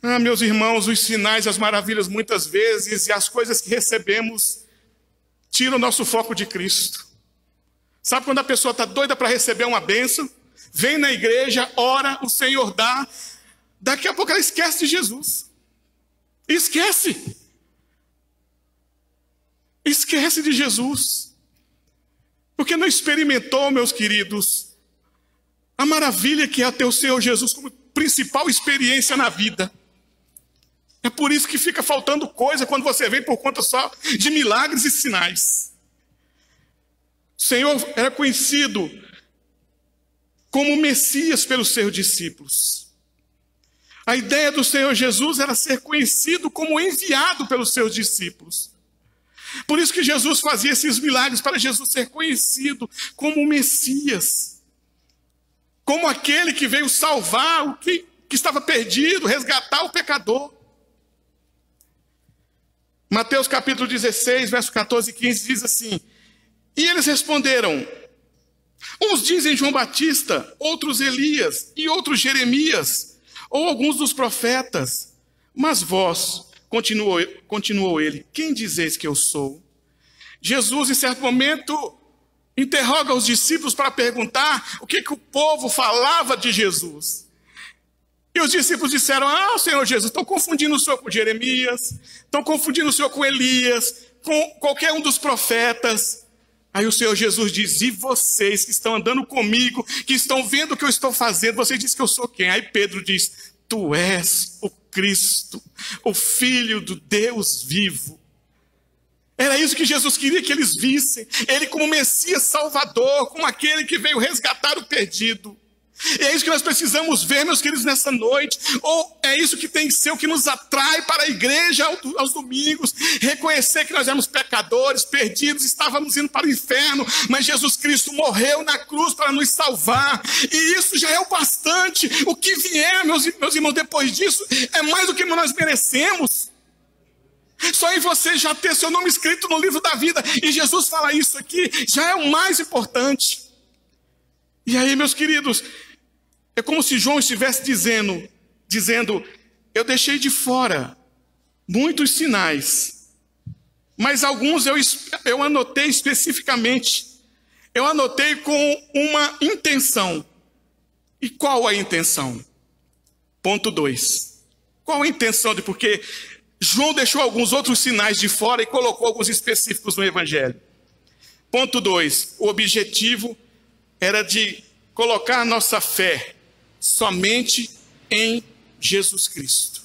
Ah, meus irmãos, os sinais, as maravilhas, muitas vezes, e as coisas que recebemos, tiram o nosso foco de Cristo. Sabe quando a pessoa está doida para receber uma bênção? Vem na igreja, ora, o Senhor dá. Daqui a pouco ela esquece de Jesus. Esquece. Esquece de Jesus. Porque não experimentou, meus queridos, a maravilha que é ter o Senhor Jesus como principal experiência na vida. É por isso que fica faltando coisa quando você vem por conta só de milagres e sinais. O Senhor era conhecido como Messias pelos seus discípulos. A ideia do Senhor Jesus era ser conhecido como enviado pelos seus discípulos. Por isso que Jesus fazia esses milagres, para Jesus ser conhecido como Messias, como aquele que veio salvar o que estava perdido, resgatar o pecador. Mateus capítulo 16, verso 14 e 15 diz assim: e eles responderam: uns dizem João Batista, outros Elias, e outros Jeremias, ou alguns dos profetas. Mas vós, continuou ele, quem dizeis que eu sou? Jesus, em certo momento, interroga os discípulos para perguntar o que o povo falava de Jesus. E os discípulos disseram: Senhor Jesus, estão confundindo o Senhor com Jeremias, estão confundindo o Senhor com Elias, com qualquer um dos profetas. Aí o Senhor Jesus diz: e vocês que estão andando comigo, que estão vendo o que eu estou fazendo, vocês dizem que eu sou quem? Aí Pedro diz: tu és o Cristo, o Filho do Deus vivo. Era isso que Jesus queria que eles vissem, ele como Messias Salvador, como aquele que veio resgatar o perdido. E é isso que nós precisamos ver, meus queridos, nessa noite. Ou é isso que tem que ser o que nos atrai para a igreja aos domingos. Reconhecer que nós éramos pecadores, perdidos, estávamos indo para o inferno, mas Jesus Cristo morreu na cruz para nos salvar. E isso já é o bastante. O que vier, meus irmãos, depois disso, é mais do que nós merecemos. Só em você já ter seu nome escrito no livro da vida. E Jesus fala isso aqui, já é o mais importante. E aí, meus queridos, é como se João estivesse dizendo: eu deixei de fora muitos sinais, mas alguns eu anotei especificamente. Eu anotei com uma intenção. E qual a intenção? Ponto 2. Qual a intenção de porque João deixou alguns outros sinais de fora e colocou alguns específicos no Evangelho? Ponto 2. O objetivo era de colocar nossa fé somente em Jesus Cristo.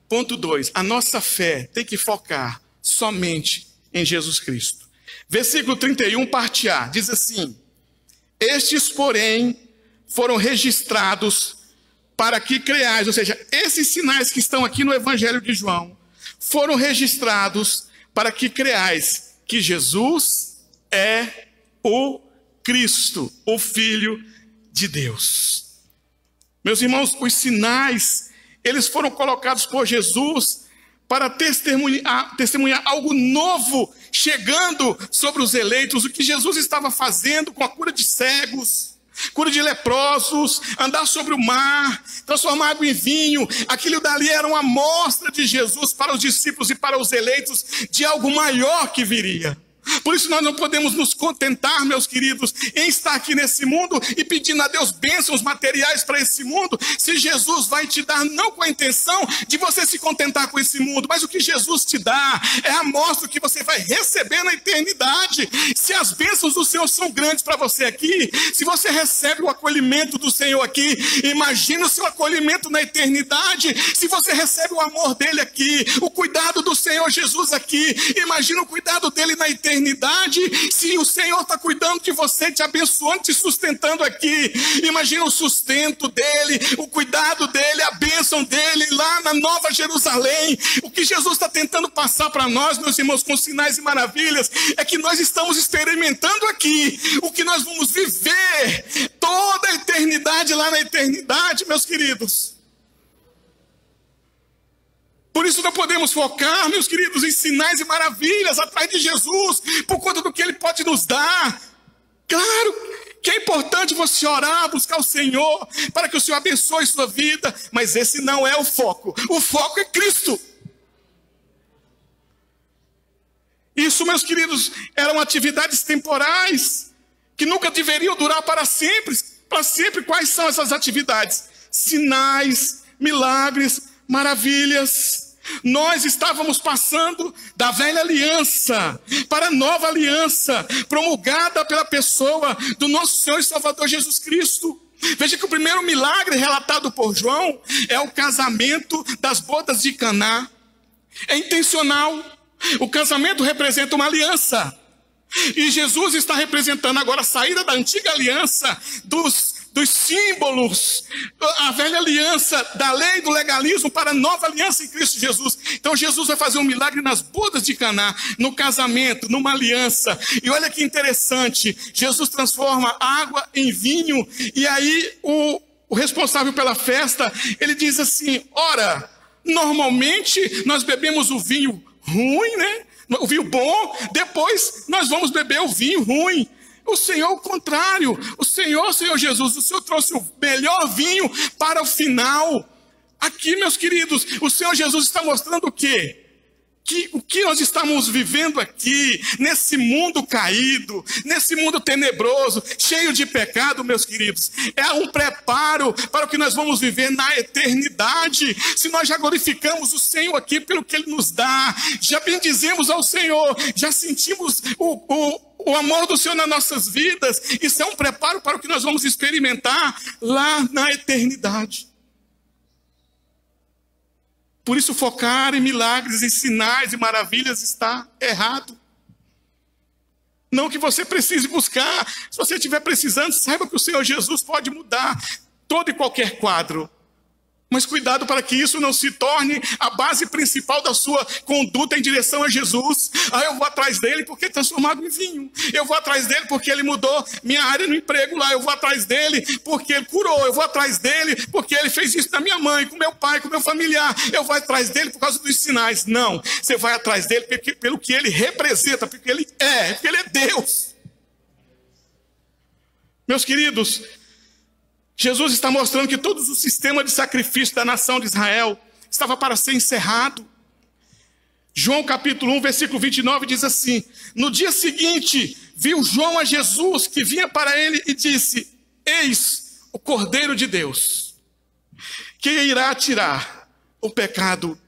Ponto 2. A nossa fé tem que focar somente em Jesus Cristo. Versículo 31, parte A, diz assim: estes, porém, foram registrados para que creais. Ou seja, esses sinais que estão aqui no Evangelho de João foram registrados para que creais que Jesus é o Cristo, o Filho de Deus. Meus irmãos, os sinais, eles foram colocados por Jesus para testemunhar algo novo chegando sobre os eleitos, o que Jesus estava fazendo com a cura de cegos, cura de leprosos, andar sobre o mar, transformar água em vinho. Aquilo dali era uma amostra de Jesus para os discípulos e para os eleitos de algo maior que viria. Por isso nós não podemos nos contentar, meus queridos, em estar aqui nesse mundo e pedindo a Deus bênçãos materiais para esse mundo, se Jesus vai te dar não com a intenção de você se contentar com esse mundo, mas o que Jesus te dá é a amostra que você vai receber na eternidade. Se as bênçãos do Senhor são grandes para você aqui, se você recebe o acolhimento do Senhor aqui, imagina o seu acolhimento na eternidade. Se você recebe o amor dele aqui, o cuidado do Senhor Jesus aqui, imagina o cuidado dele na eternidade. Se o Senhor está cuidando de você, te abençoando, te sustentando aqui, imagina o sustento dele, o cuidado dele, a bênção dele lá na Nova Jerusalém. O que Jesus está tentando passar para nós, meus irmãos, com sinais e maravilhas, é que nós estamos experimentando aqui o que nós vamos viver toda a eternidade lá na eternidade, meus queridos. Por isso não podemos focar, meus queridos, em sinais e maravilhas atrás de Jesus, por conta do que ele pode nos dar. Claro que é importante você orar, buscar o Senhor, para que o Senhor abençoe sua vida, mas esse não é o foco. O foco é Cristo. Isso, meus queridos, eram atividades temporais, que nunca deveriam durar para sempre. Para sempre, quais são essas atividades? Sinais, milagres, maravilhas. Nós estávamos passando da velha aliança para a nova aliança, promulgada pela pessoa do nosso Senhor e Salvador Jesus Cristo. Veja que o primeiro milagre relatado por João é o casamento das bodas de Caná. É intencional. O casamento representa uma aliança. E Jesus está representando agora a saída da antiga aliança, dos dos símbolos, a velha aliança da lei do legalismo para a nova aliança em Cristo Jesus. Então Jesus vai fazer um milagre nas bodas de Caná, no casamento, numa aliança. E olha que interessante, Jesus transforma água em vinho, e aí o responsável pela festa, ele diz assim: ora, normalmente nós bebemos o vinho ruim, né? O vinho bom, depois nós vamos beber o vinho ruim. O Senhor, o contrário. O Senhor Jesus, o Senhor trouxe o melhor vinho para o final. Aqui, meus queridos, o Senhor Jesus está mostrando o quê? Que o que nós estamos vivendo aqui, nesse mundo caído, nesse mundo tenebroso, cheio de pecado, meus queridos, é um preparo para o que nós vamos viver na eternidade. Se nós já glorificamos o Senhor aqui pelo que Ele nos dá, já bendizemos ao Senhor, já sentimos o amor do Senhor nas nossas vidas, isso é um preparo para o que nós vamos experimentar lá na eternidade. Por isso, focar em milagres, em sinais e maravilhas está errado. Não que você precise buscar. Se você estiver precisando, saiba que o Senhor Jesus pode mudar todo e qualquer quadro. Mas cuidado para que isso não se torne a base principal da sua conduta em direção a Jesus. Eu vou atrás dele porque ele é transformado em vinho. Eu vou atrás dele porque ele mudou minha área no emprego lá. Eu vou atrás dele porque ele curou. Eu vou atrás dele porque ele fez isso na minha mãe, com meu pai, com meu familiar. Eu vou atrás dele por causa dos sinais. Não, você vai atrás dele pelo que ele representa, porque ele é Deus. Meus queridos, Jesus está mostrando que todo o sistema de sacrifício da nação de Israel estava para ser encerrado. João capítulo 1, versículo 29 diz assim: no dia seguinte, viu João a Jesus que vinha para ele e disse: eis o Cordeiro de Deus, que irá tirar o pecado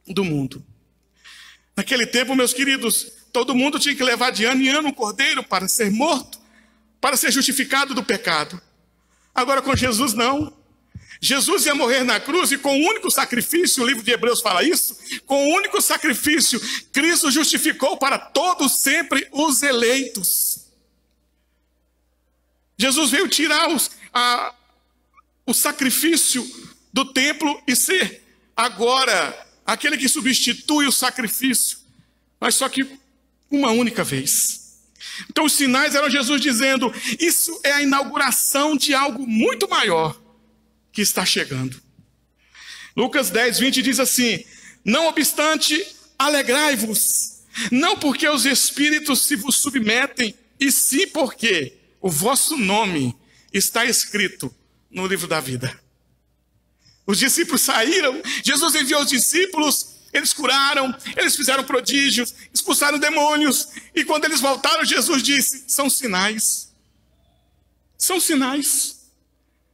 do mundo. Naquele tempo, meus queridos, todo mundo tinha que levar de ano em ano um cordeiro para ser morto, para ser justificado do pecado. Agora com Jesus não. Jesus ia morrer na cruz e com o único sacrifício, o livro de Hebreus fala isso, com o único sacrifício, Cristo justificou para todos sempre os eleitos. Jesus veio tirar o sacrifício do templo e ser agora aquele que substitui o sacrifício, mas só que uma única vez. Então os sinais eram Jesus dizendo: isso é a inauguração de algo muito maior que está chegando. Lucas 10, 20 diz assim: não obstante, alegrai-vos, não porque os espíritos se vos submetem, e sim porque o vosso nome está escrito no livro da vida. Os discípulos saíram, Jesus enviou os discípulos, eles curaram, eles fizeram prodígios, expulsaram demônios. E quando eles voltaram, Jesus disse: são sinais. São sinais.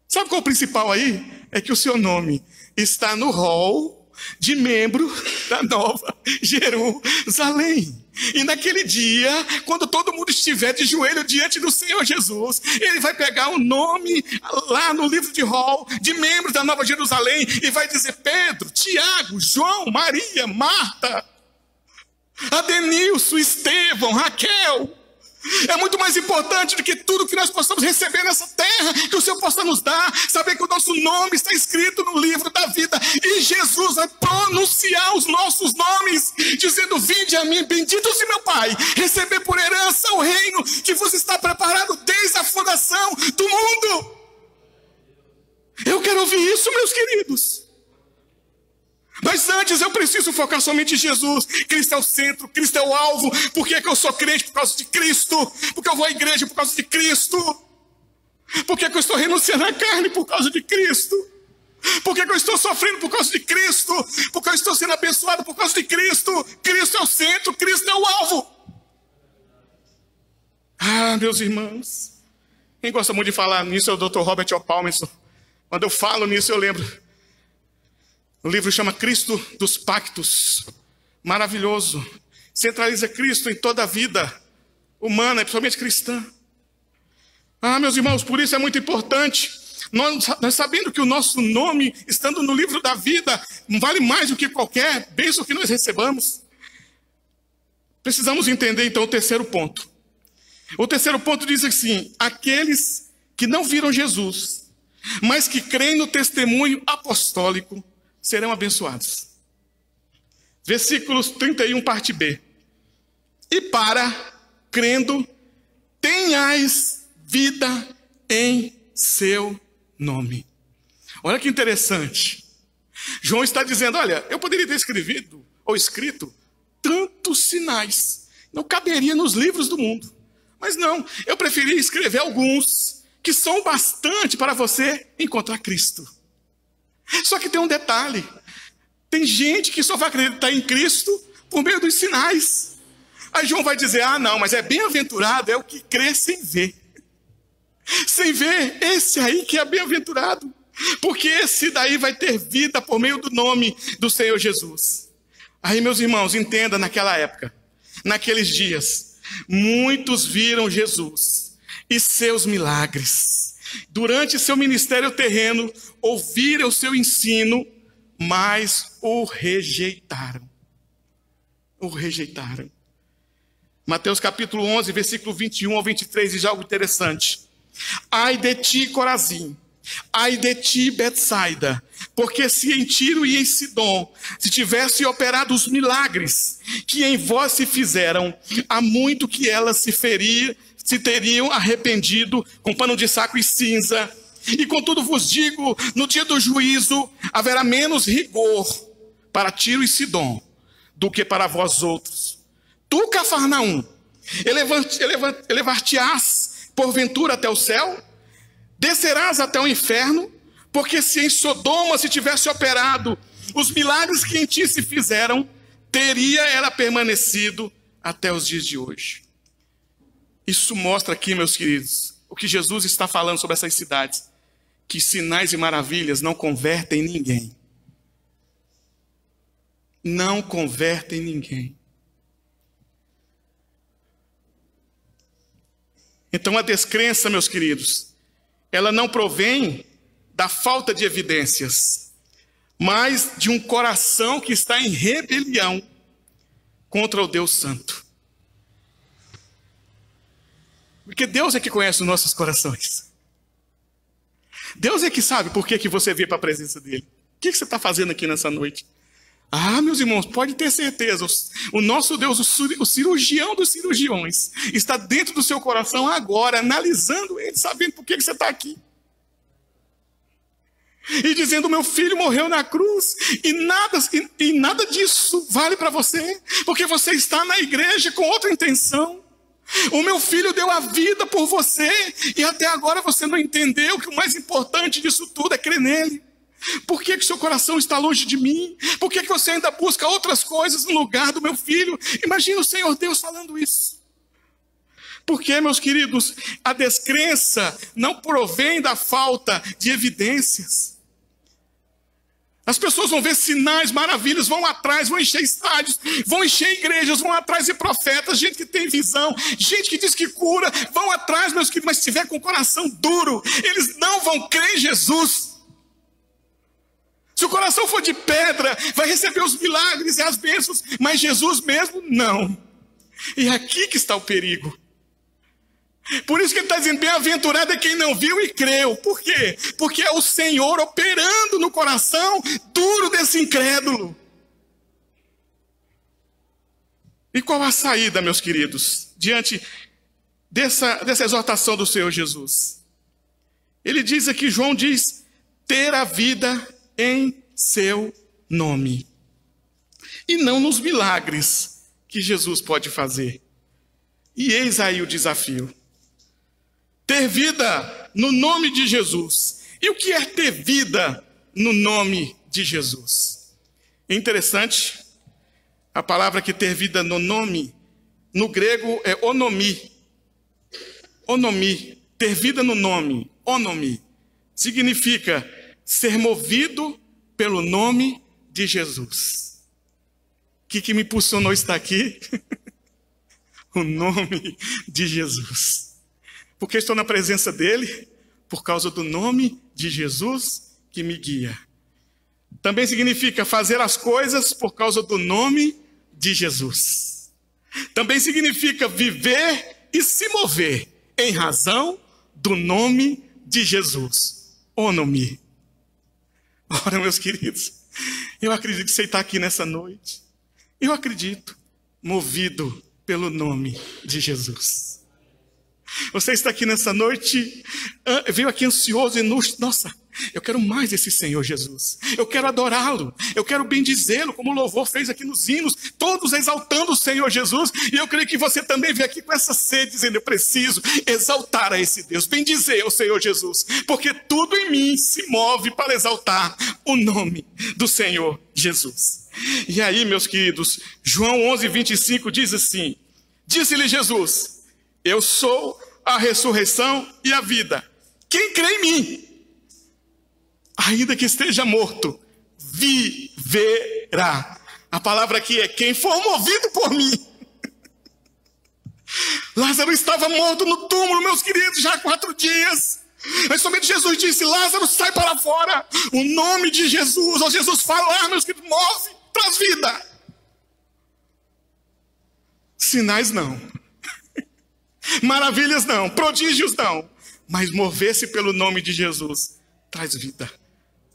Sabe qual é o principal aí? É que o seu nome está no rol de membro da Nova Jerusalém. E naquele dia, quando todo mundo estiver de joelho diante do Senhor Jesus, ele vai pegar o nome lá no livro de rol de membros da Nova Jerusalém e vai dizer: Pedro, Tiago, João, Maria, Marta, Adenilson, Estevão, Raquel. É muito mais importante do que tudo que nós possamos receber nessa terra, que o Senhor possa nos dar, saber que o nosso nome está escrito no livro da vida, e Jesus vai pronunciar os nossos nomes, dizendo: vinde a mim, benditos de meu Pai, receber por herança o reino que vos está preparado desde a fundação do mundo. Eu quero ouvir isso, meus queridos. Mas antes eu preciso focar somente em Jesus. Cristo é o centro, Cristo é o alvo. Por que eu sou crente? Por causa de Cristo. Porque eu vou à igreja por causa de Cristo. Por que eu estou renunciando à carne? Por causa de Cristo. Por que eu estou sofrendo? Por causa de Cristo. Porque eu estou sendo abençoado por causa de Cristo. Cristo é o centro, Cristo é o alvo. Ah, meus irmãos, quem gosta muito de falar nisso é o Dr. Robert O. Palmerson. Quando eu falo nisso eu lembro. O livro chama Cristo dos Pactos. Maravilhoso. Centraliza Cristo em toda a vida humana, principalmente cristã. Ah, meus irmãos, por isso é muito importante. Nós sabendo que o nosso nome, estando no livro da vida, vale mais do que qualquer bênção que nós recebamos. Precisamos entender então o terceiro ponto. O terceiro ponto diz assim: aqueles que não viram Jesus, mas que creem no testemunho apostólico, serão abençoados. Versículos 31, parte B. E para, crendo, tenhais vida em seu nome. Olha que interessante. João está dizendo, olha, eu poderia ter escrevido ou escrito tantos sinais, não caberia nos livros do mundo. Mas não, eu preferi escrever alguns que são bastante para você encontrar Cristo. Só que tem um detalhe, tem gente que só vai acreditar em Cristo por meio dos sinais. Aí João vai dizer, não, mas é bem-aventurado, é o que crê sem ver. Sem ver, esse aí que é bem-aventurado. Porque esse daí vai ter vida por meio do nome do Senhor Jesus. Aí, meus irmãos, entenda, naquela época, naqueles dias, muitos viram Jesus e seus milagres. Durante seu ministério terreno, ouviram o seu ensino, mas o rejeitaram. O rejeitaram. Mateus capítulo 11, versículo 21 ao 23, diz algo interessante. Ai de ti, Corazim, ai de ti, Betsaida, porque se em Tiro e em Sidom se tivessem operado os milagres que em vós se fizeram, há muito que elas se teriam arrependido com pano de saco e cinza. E contudo vos digo, no dia do juízo haverá menos rigor para Tiro e Sidom do que para vós outros. Tu, Cafarnaum, elevar-te-ás porventura até o céu? Descerás até o inferno? Porque se em Sodoma se tivesse operado os milagres que em ti se fizeram, teria ela permanecido até os dias de hoje. Isso mostra aqui, meus queridos, o que Jesus está falando sobre essas cidades, que sinais e maravilhas não convertem ninguém. Não convertem ninguém. Então a descrença, meus queridos, ela não provém da falta de evidências, mas de um coração que está em rebelião contra o Deus Santo. Porque Deus é que conhece os nossos corações. Deus é que sabe por que você veio para a presença dele. O que você está fazendo aqui nessa noite? Meus irmãos, pode ter certeza, o nosso Deus, o cirurgião dos cirurgiões, está dentro do seu coração agora, analisando ele, sabendo por que você está aqui. E dizendo, meu filho morreu na cruz, e nada disso vale para você, porque você está na igreja com outra intenção. O meu filho deu a vida por você, e até agora você não entendeu que o mais importante disso tudo é crer nele. Por que seu coração está longe de mim? Por que você ainda busca outras coisas no lugar do meu filho? Imagina o Senhor Deus falando isso. Porque, meus queridos, a descrença não provém da falta de evidências. As pessoas vão ver sinais, maravilhas, vão atrás, vão encher estádios, vão encher igrejas, vão atrás de profetas, gente que tem visão, gente que diz que cura, vão atrás, meus queridos, mas se tiver com o coração duro, eles não vão crer em Jesus. Se o coração for de pedra, vai receber os milagres e as bênçãos, mas Jesus mesmo, não. E é aqui que está o perigo. Por isso que ele está dizendo, bem-aventurado é quem não viu e creu. Por quê? Porque é o Senhor operando no coração duro desse incrédulo. E qual a saída, meus queridos, diante dessa exortação do Senhor Jesus? Ele diz aqui, João diz, ter a vida em seu nome. E não nos milagres que Jesus pode fazer. E eis aí o desafio. Ter vida no nome de Jesus. E o que é ter vida no nome de Jesus? É interessante, a palavra que ter vida no nome, no grego é onomi. Onomi, ter vida no nome, onomi, significa ser movido pelo nome de Jesus. O que me impulsionou a estar aqui? O nome de Jesus. Porque estou na presença dele, por causa do nome de Jesus que me guia. Também significa fazer as coisas por causa do nome de Jesus. Também significa viver e se mover em razão do nome de Jesus. Ono-me. Ora, meus queridos, eu acredito que você está aqui nessa noite. Eu acredito, movido pelo nome de Jesus. Você está aqui nessa noite, veio aqui ansioso e nossa, eu quero mais esse Senhor Jesus. Eu quero adorá-lo, eu quero bendizê-lo, como o louvor fez aqui nos hinos, todos exaltando o Senhor Jesus. E eu creio que você também veio aqui com essa sede, dizendo: eu preciso exaltar a esse Deus, bendizer o Senhor Jesus, porque tudo em mim se move para exaltar o nome do Senhor Jesus. E aí, meus queridos, João 11:25 diz assim: disse-lhe Jesus: eu sou a ressurreição e a vida. Quem crê em mim, ainda que esteja morto, viverá. A palavra aqui é: quem for movido por mim. Lázaro estava morto no túmulo, meus queridos, já há 4 dias. Mas somente Jesus disse: Lázaro, sai para fora. O nome de Jesus, ou Jesus falar, meus queridos, move, traz vida. Sinais não. Maravilhas não, prodígios não. Mas mover-se pelo nome de Jesus traz vida.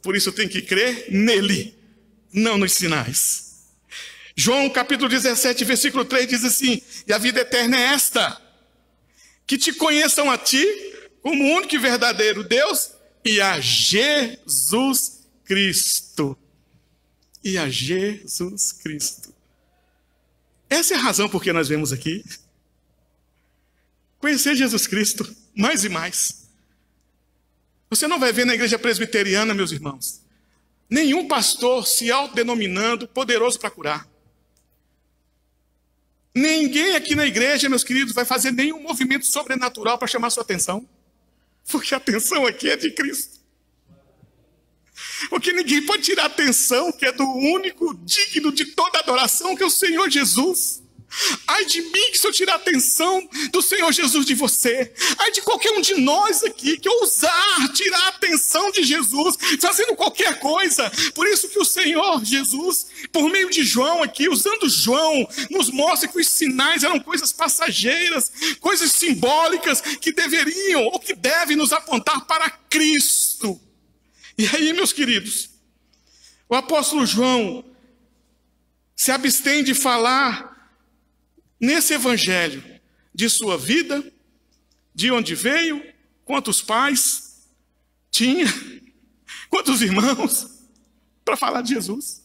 Por isso tem que crer nele, não nos sinais. João capítulo 17, versículo 3 diz assim: e a vida eterna é esta, que te conheçam a ti, como o único e verdadeiro Deus, e a Jesus Cristo. E a Jesus Cristo. Essa é a razão por que nós vemos aqui. Conhecer Jesus Cristo, mais e mais. Você não vai ver na igreja presbiteriana, meus irmãos, nenhum pastor se autodenominando poderoso para curar. Ninguém aqui na igreja, meus queridos, vai fazer nenhum movimento sobrenatural para chamar sua atenção. Porque a atenção aqui é de Cristo. Porque ninguém pode tirar a atenção que é do único digno de toda adoração, que é o Senhor Jesus. Ai de mim, que se eu tirar a atenção do Senhor Jesus de você. Ai de qualquer um de nós aqui que ousar tirar a atenção de Jesus, fazendo qualquer coisa. Por isso que o Senhor Jesus, por meio de João aqui, usando João, nos mostra que os sinais eram coisas passageiras, coisas simbólicas que deveriam ou que devem nos apontar para Cristo. E aí, meus queridos, o apóstolo João se abstém de falar nesse evangelho de sua vida, de onde veio, quantos pais tinha, quantos irmãos, para falar de Jesus.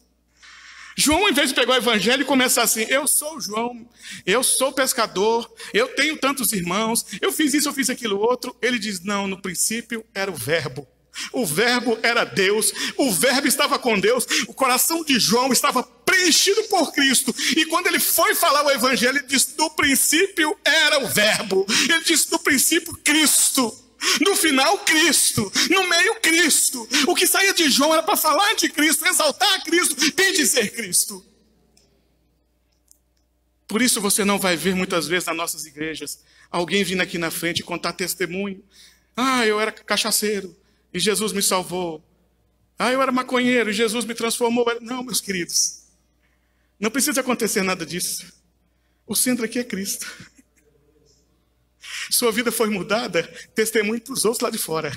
João, ao invés de pegar o evangelho e começar assim: eu sou João, eu sou pescador, eu tenho tantos irmãos, eu fiz isso, eu fiz aquilo outro. Ele diz: não, no princípio era o verbo. O verbo era Deus, o verbo estava com Deus, o coração de João estava preenchido por Cristo. E quando ele foi falar o evangelho, ele disse: no princípio era o verbo. Ele disse: no princípio Cristo, no final Cristo, no meio Cristo. O que saía de João era para falar de Cristo, exaltar Cristo, bendizer Cristo. Por isso você não vai ver muitas vezes nas nossas igrejas alguém vindo aqui na frente e contar testemunho: ah, eu era cachaceiro e Jesus me salvou. Ah, eu era maconheiro e Jesus me transformou. Não, meus queridos, não precisa acontecer nada disso. O centro aqui é Cristo. Sua vida foi mudada, testemunho para os outros lá de fora.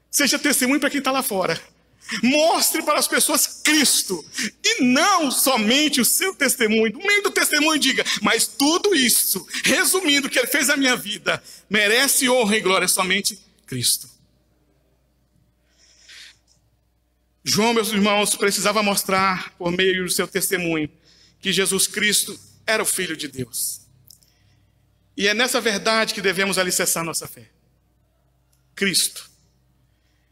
Seja testemunho para quem está lá fora. Mostre para as pessoas Cristo. E não somente o seu testemunho. No meio do testemunho diga: mas tudo isso, resumindo o que ele fez na minha vida, merece honra e glória somente Cristo. João, meus irmãos, precisava mostrar, por meio do seu testemunho, que Jesus Cristo era o Filho de Deus. E é nessa verdade que devemos alicerçar nossa fé. Cristo.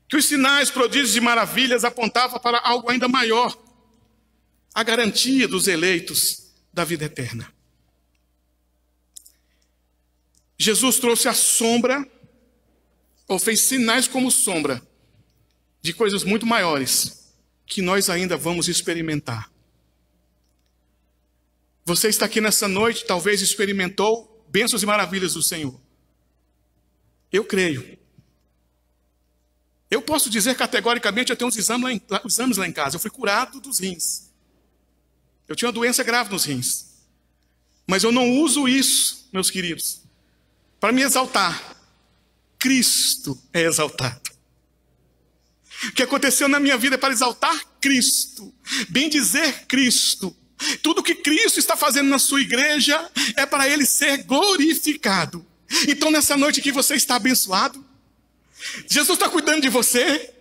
Que os sinais, prodígios e maravilhas apontavam para algo ainda maior: a garantia dos eleitos da vida eterna. Jesus trouxe a sombra, ou fez sinais como sombra, de coisas muito maiores que nós ainda vamos experimentar. Você está aqui nessa noite, talvez experimentou bênçãos e maravilhas do Senhor. Eu creio. Eu posso dizer categoricamente: eu tenho uns exames lá em casa. Eu fui curado dos rins. Eu tinha uma doença grave nos rins. Mas eu não uso isso, meus queridos, para me exaltar, Cristo é exaltado. O que aconteceu na minha vida é para exaltar Cristo, bendizer Cristo. Tudo que Cristo está fazendo na sua igreja é para Ele ser glorificado. Então nessa noite que você está abençoado, Jesus está cuidando de você.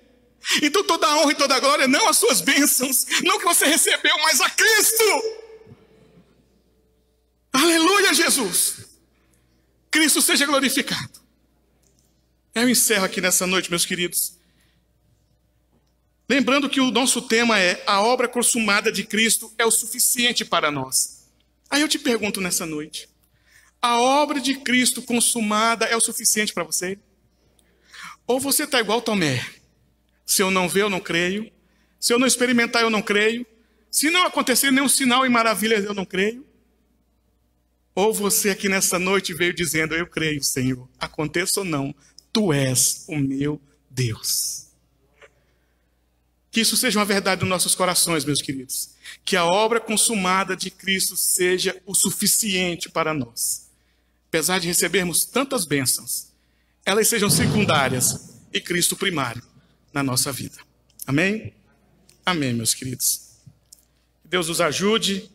Então toda a honra e toda a glória, não as suas bênçãos, não que você recebeu, mas a Cristo. Aleluia, Jesus. Cristo seja glorificado. Eu encerro aqui nessa noite, meus queridos, lembrando que o nosso tema é: a obra consumada de Cristo é o suficiente para nós. Aí eu te pergunto nessa noite: a obra de Cristo consumada é o suficiente para você? Ou você está igual Tomé? Se eu não ver, eu não creio. Se eu não experimentar, eu não creio. Se não acontecer nenhum sinal e maravilha, eu não creio. Ou você aqui nessa noite veio dizendo: eu creio, Senhor, aconteça ou não, Tu és o meu Deus. Que isso seja uma verdade nos nossos corações, meus queridos. Que a obra consumada de Cristo seja o suficiente para nós. Apesar de recebermos tantas bênçãos, elas sejam secundárias e Cristo primário na nossa vida. Amém? Amém, meus queridos. Que Deus nos ajude